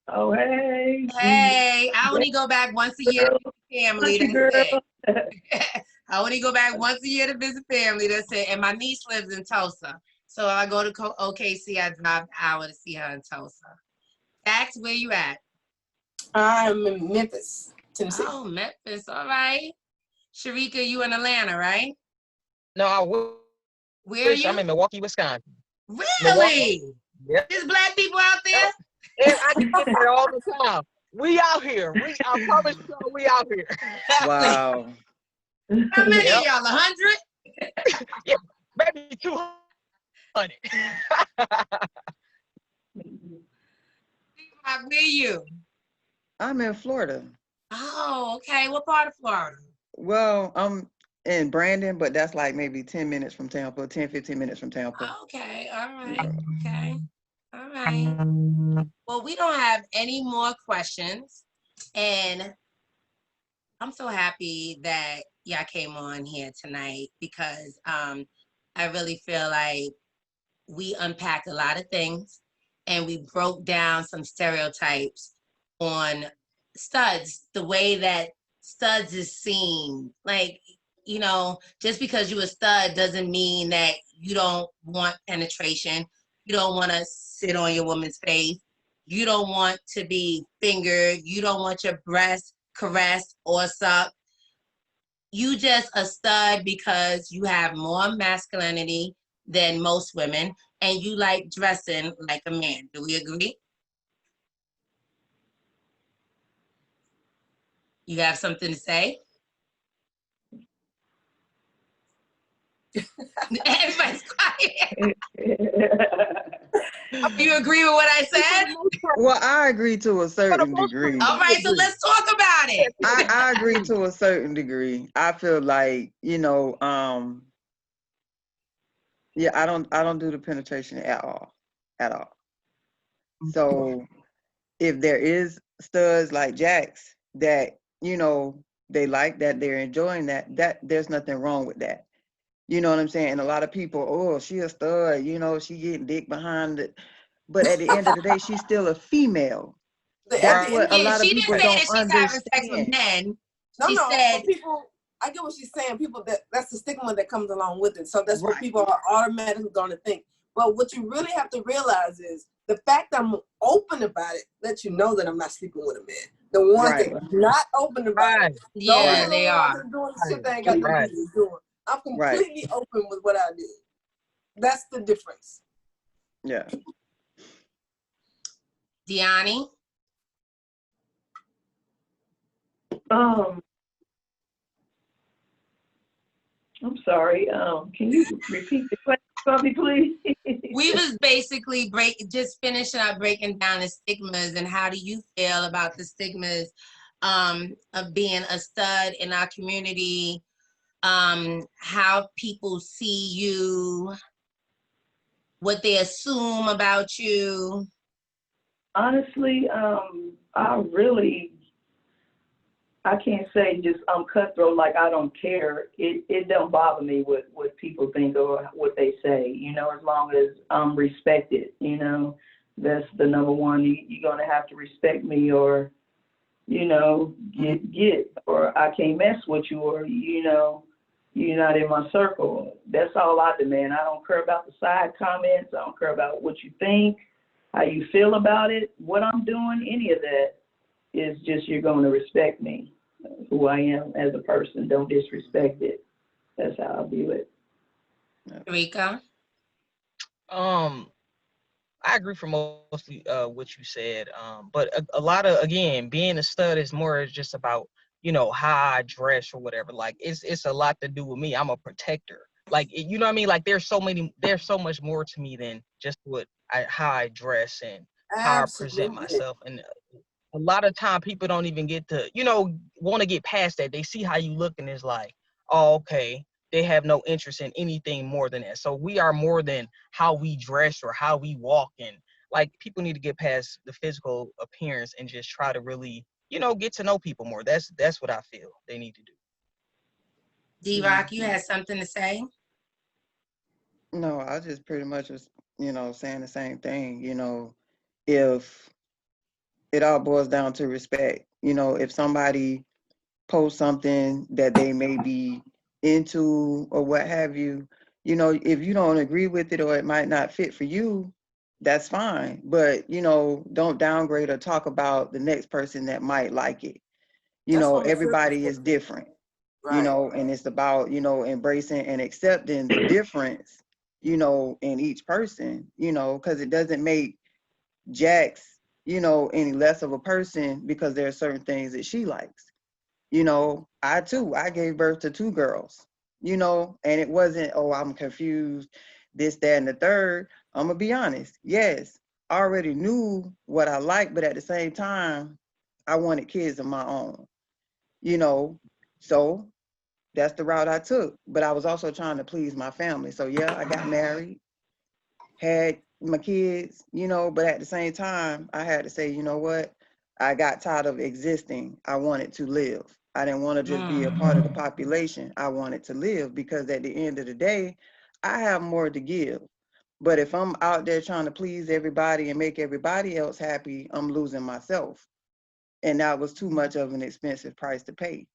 Oh, hey. Hey, I only go back once a year to visit family. Country That's girl. it. I only go back once a year to visit family. That's it. And my niece lives in Tulsa. So if I go to OKC, I drive an hour to see her in Tulsa. Dax, where you at? I'm in Memphis, Tennessee. Oh, Memphis. All right. Sharika, you in Atlanta, right? No, I Where are wish. you? I'm in Milwaukee, Wisconsin. Really? Milwaukee. Yep. There's black people out there? And I get it all the time. We out here. I promise you, we out here. Wow. How many Yep. of y'all? 100? Yeah, maybe 200. Where you? I'm in Florida. Oh, okay. What part of Florida? Well, I'm in Brandon, but that's like maybe 10 minutes from Tampa, 10, 15 minutes from Tampa. Okay. All right. Yeah. Okay. All right. Well, we don't have any more questions. And I'm so happy that y'all came on here tonight because I really feel like we unpacked a lot of things and we broke down some stereotypes on studs, the way that studs is seen. Like, you know, just because you a stud doesn't mean that you don't want penetration. You don't want to sit on your woman's face. You don't want to be fingered. You don't want your breast caressed or sucked. You just a stud because you have more masculinity than most women and you like dressing like a man. Do we agree? You have something to say? Everybody's quiet. You agree with what I said? Well, I agree to a certain degree. All right, so let's talk about it. I agree to a certain degree. I feel like, yeah, I don't do the penetration at all. At all. So if there is studs like Jax that, they like that, they're enjoying that there's nothing wrong with that. You know what I'm saying? And a lot of people, oh, she a stud, she getting dick behind it. But at the end of the day, she's still a female. That's what a Yeah, lot of she didn't people say don't that she's having sex with understand. men. No, said, but people, I get what she's saying. People, that's the stigma that comes along with it. So that's what Right. people are automatically going to think. But what you really have to realize is the fact that I'm open about it lets you know that I'm not sleeping with a man. The ones Right. that are not open about it, yeah, those they are the are. ones that are doing shit they ain't got no business doing. I'm completely open with what I do. That's the difference. Yeah. Deani? I'm sorry. Can you repeat the question for me, please? We was basically just finishing up breaking down the stigmas and how do you feel about the stigmas of being a stud in our community, how people see you, what they assume about you. Honestly, I can't say just I'm cutthroat, like I don't care. It don't bother me what people think or what they say, as long as I'm respected, that's the number one. You're going to have to respect me or, get, or I can't mess with you or, you're not in my circle. That's all I demand. I don't care about the side comments. I don't care about what you think, how you feel about it, what I'm doing, any of that. Is just you're going to respect me, who I am as a person. Don't disrespect it. That's how I view it. Rika? I agree for mostly what you said. But a lot of, again, being a stud is more just about, how I dress or whatever. Like it's a lot to do with me. I'm a protector. Like, you know what I mean? Like there's so much more to me than just how I dress and how I present Absolutely. myself. And a lot of time people don't even get to, want to get past that. They see how you look and it's like, oh, okay. They have no interest in anything more than that. So we are more than how we dress or how we walk. And like people need to get past the physical appearance and just try to really, get to know people more. That's what I feel they need to do. D-Rock, you had something to say? No, I just pretty much was, saying the same thing. If it all boils down to respect, if somebody posts something that they may be into or what have you, if you don't agree with it or it might not fit for you, that's fine. But, don't downgrade or talk about the next person that might like it. That's from a pure Everybody is perspective. different, Right. and it's about, embracing and accepting the difference, in each person, because it doesn't make Jax, any less of a person because there are certain things that she likes. I gave birth to 2 girls, and it wasn't, oh, I'm confused, this, that, and the third. I'm gonna be honest. Yes, I already knew what I liked, but at the same time, I wanted kids of my own, you know, so that's the route I took. But I was also trying to please my family. So yeah, I got married, had my kids, but at the same time, I had to say, you know what? I got tired of existing. I wanted to live. I didn't want to just be a part of the population. I wanted to live because at the end of the day, I have more to give. But if I'm out there trying to please everybody and make everybody else happy, I'm losing myself. And that was too much of an expensive price to pay.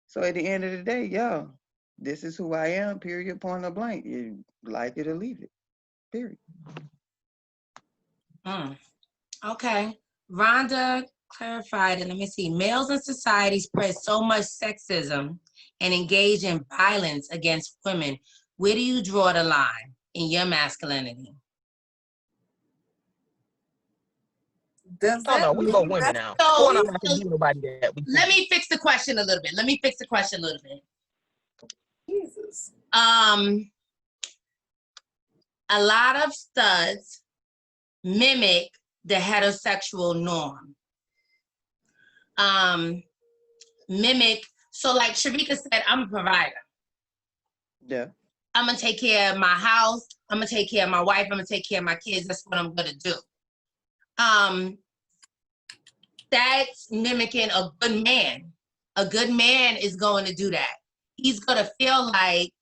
So at the end of the day, yeah, this is who I am, period, point of blank. You like it or leave it, period. Okay. Rhonda clarified, and let me see. Males in society spread so much sexism and engage in violence against women. Where do you draw the line in your masculinity? Does Oh no, that we mean both women that? now. So, Going on not to be nobody that we let me fix the question a little bit. Jesus. A lot of studs mimic the heterosexual norm. So like Sharika said, I'm a provider. Yeah. I'm gonna take care of my house. I'm gonna take care of my wife. I'm gonna take care of my kids. That's what I'm gonna do. That's mimicking a good man. A good man is going to do that. He's gonna feel like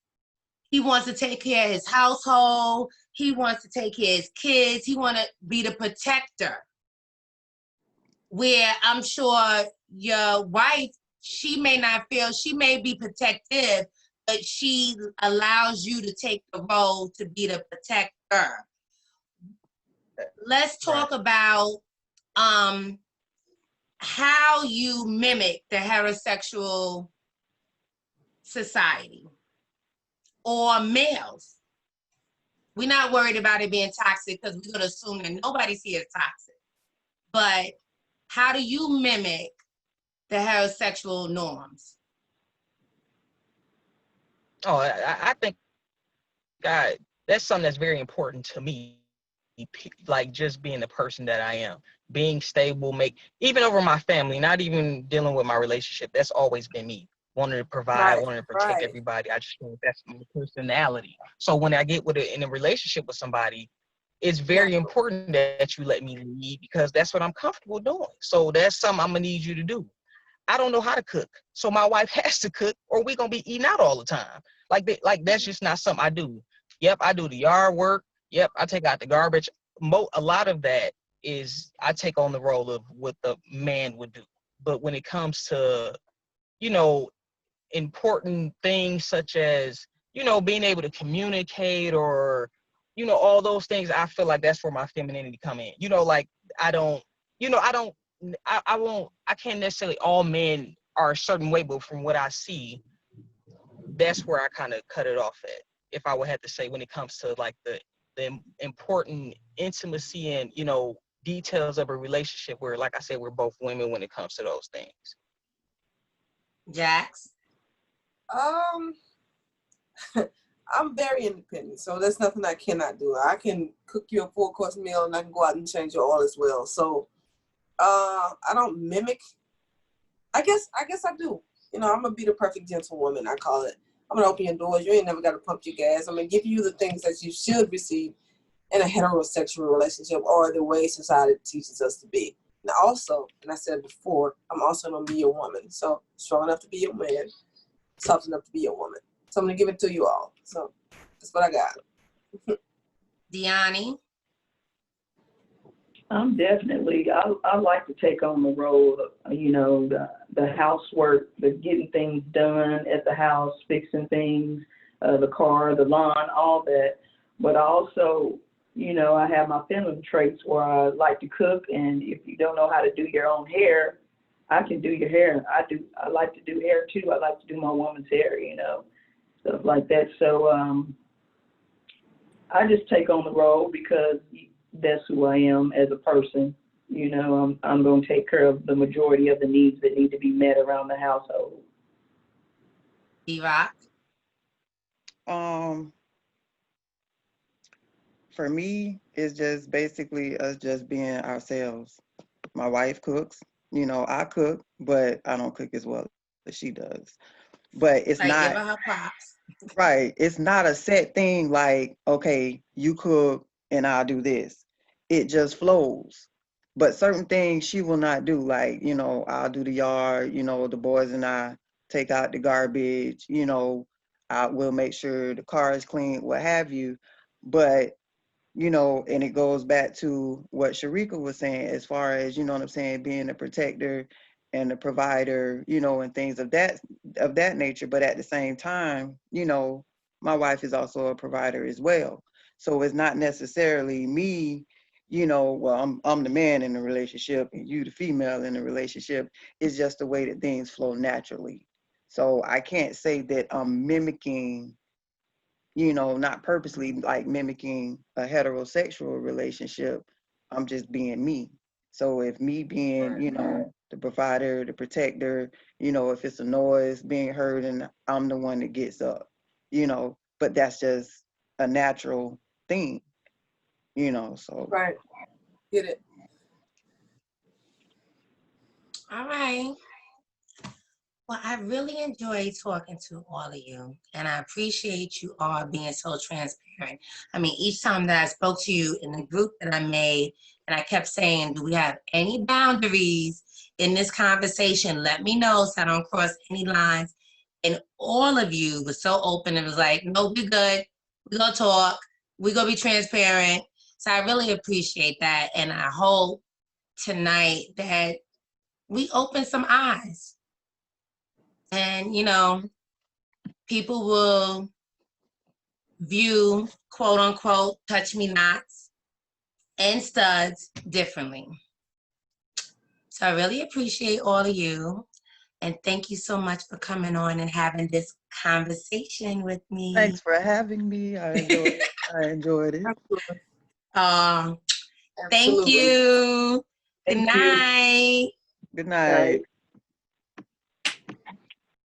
he wants to take care of his household. He wants to take care of his kids. He want to be the protector. Where I'm sure your wife, she may not feel, she may be protective, but she allows you to take the role to be the protector. Let's talk about how you mimic the heterosexual society or males. We're not worried about it being toxic because we're going to assume that nobody's here is toxic. But how do you mimic the heterosexual norms? Oh, I think that's something that's very important to me. Like just being the person that I am, being stable, even over my family, not even dealing with my relationship. That's always been me. Wanting to provide, wanting to protect everybody. I just think that's my personality. So when I get in a relationship with somebody, it's very important that you let me lead because that's what I'm comfortable doing. So that's something I'm gonna need you to do. I don't know how to cook, so my wife has to cook, or we're gonna be eating out all the time. Like that's just not something I do. Yep, I do the yard work. Yep, I take out the garbage. A lot of that is I take on the role of what the man would do. But when it comes to, you know, important things such as, being able to communicate or, all those things, I feel like that's where my femininity come in. Like I don't, I don't, I won't, I can't necessarily, all men are a certain way, but from what I see, that's where I kind of cut it off at. If I would have to say when it comes to like the important intimacy and, details of a relationship where, like I said, we're both women when it comes to those things. Jax? I'm very independent, so there's nothing I cannot do. I can cook you a 4-course meal, and I can go out and change your oil as well. So I don't mimic. I guess I do. You know, I'm gonna be the perfect gentlewoman, I call it. I'm gonna open your doors. You ain't never gotta pump your gas. I'm gonna give you the things that you should receive in a heterosexual relationship, or the way society teaches us to be. And also, and I said before, I'm also gonna be your woman. So strong enough to be your man, soft enough to be your woman. So I'm gonna give it to you all. So that's what I got. Deani? I'm definitely, I like to take on the role of, you know, the housework, the getting things done at the house, fixing things, the car, the lawn, all that. But also, you know, I have my feminine traits where I like to cook, and if you don't know how to do your own hair, I can do your hair. I like to do hair too. I like to do my woman's hair, you know, stuff like that. So I just take on the role because that's who I am as a person. You know, I'm going to take care of the majority of the needs that need to be met around the household. D-Rock? For me, it's just basically us just being ourselves. My wife cooks, you know, I cook, but I don't cook as well as she does. But it's Like, give not her her props. right. It's not a set thing like, okay, you cook and I'll do this. It just flows. But certain things she will not do, like, you know, I'll do the yard, you know, the boys and I take out the garbage, you know, I will make sure the car is clean, what have you. But you know, and it goes back to what Sharika was saying, as far as, you know what I'm saying, being a protector and a provider, you know, and things of that nature. But at the same time, you know, my wife is also a provider as well. So it's not necessarily me, you know, well, I'm the man in the relationship and you the female in the relationship. It's just the way that things flow naturally. So I can't say that I'm mimicking, you know, not purposely like mimicking a heterosexual relationship. I'm just being me. So if me being, you know, the provider, the protector, you know, if it's a noise being heard and I'm the one that gets up, you know, but that's just a natural thing, you know, so. Right. Get it. All right. Well, I really enjoyed talking to all of you, and I appreciate you all being so transparent. I mean, each time that I spoke to you in the group that I made, and I kept saying, do we have any boundaries in this conversation? Let me know so I don't cross any lines. And all of you were so open and was like, no, we're good. We're going to talk. We're going to be transparent. So I really appreciate that. And I hope tonight that we open some eyes. And, you know, people will view, quote unquote, touch me nots and studs differently. So I really appreciate all of you. And thank you so much for coming on and having this conversation with me. Thanks for having me. I enjoyed it. I enjoyed it. Thank you. Thank Good night. Good night.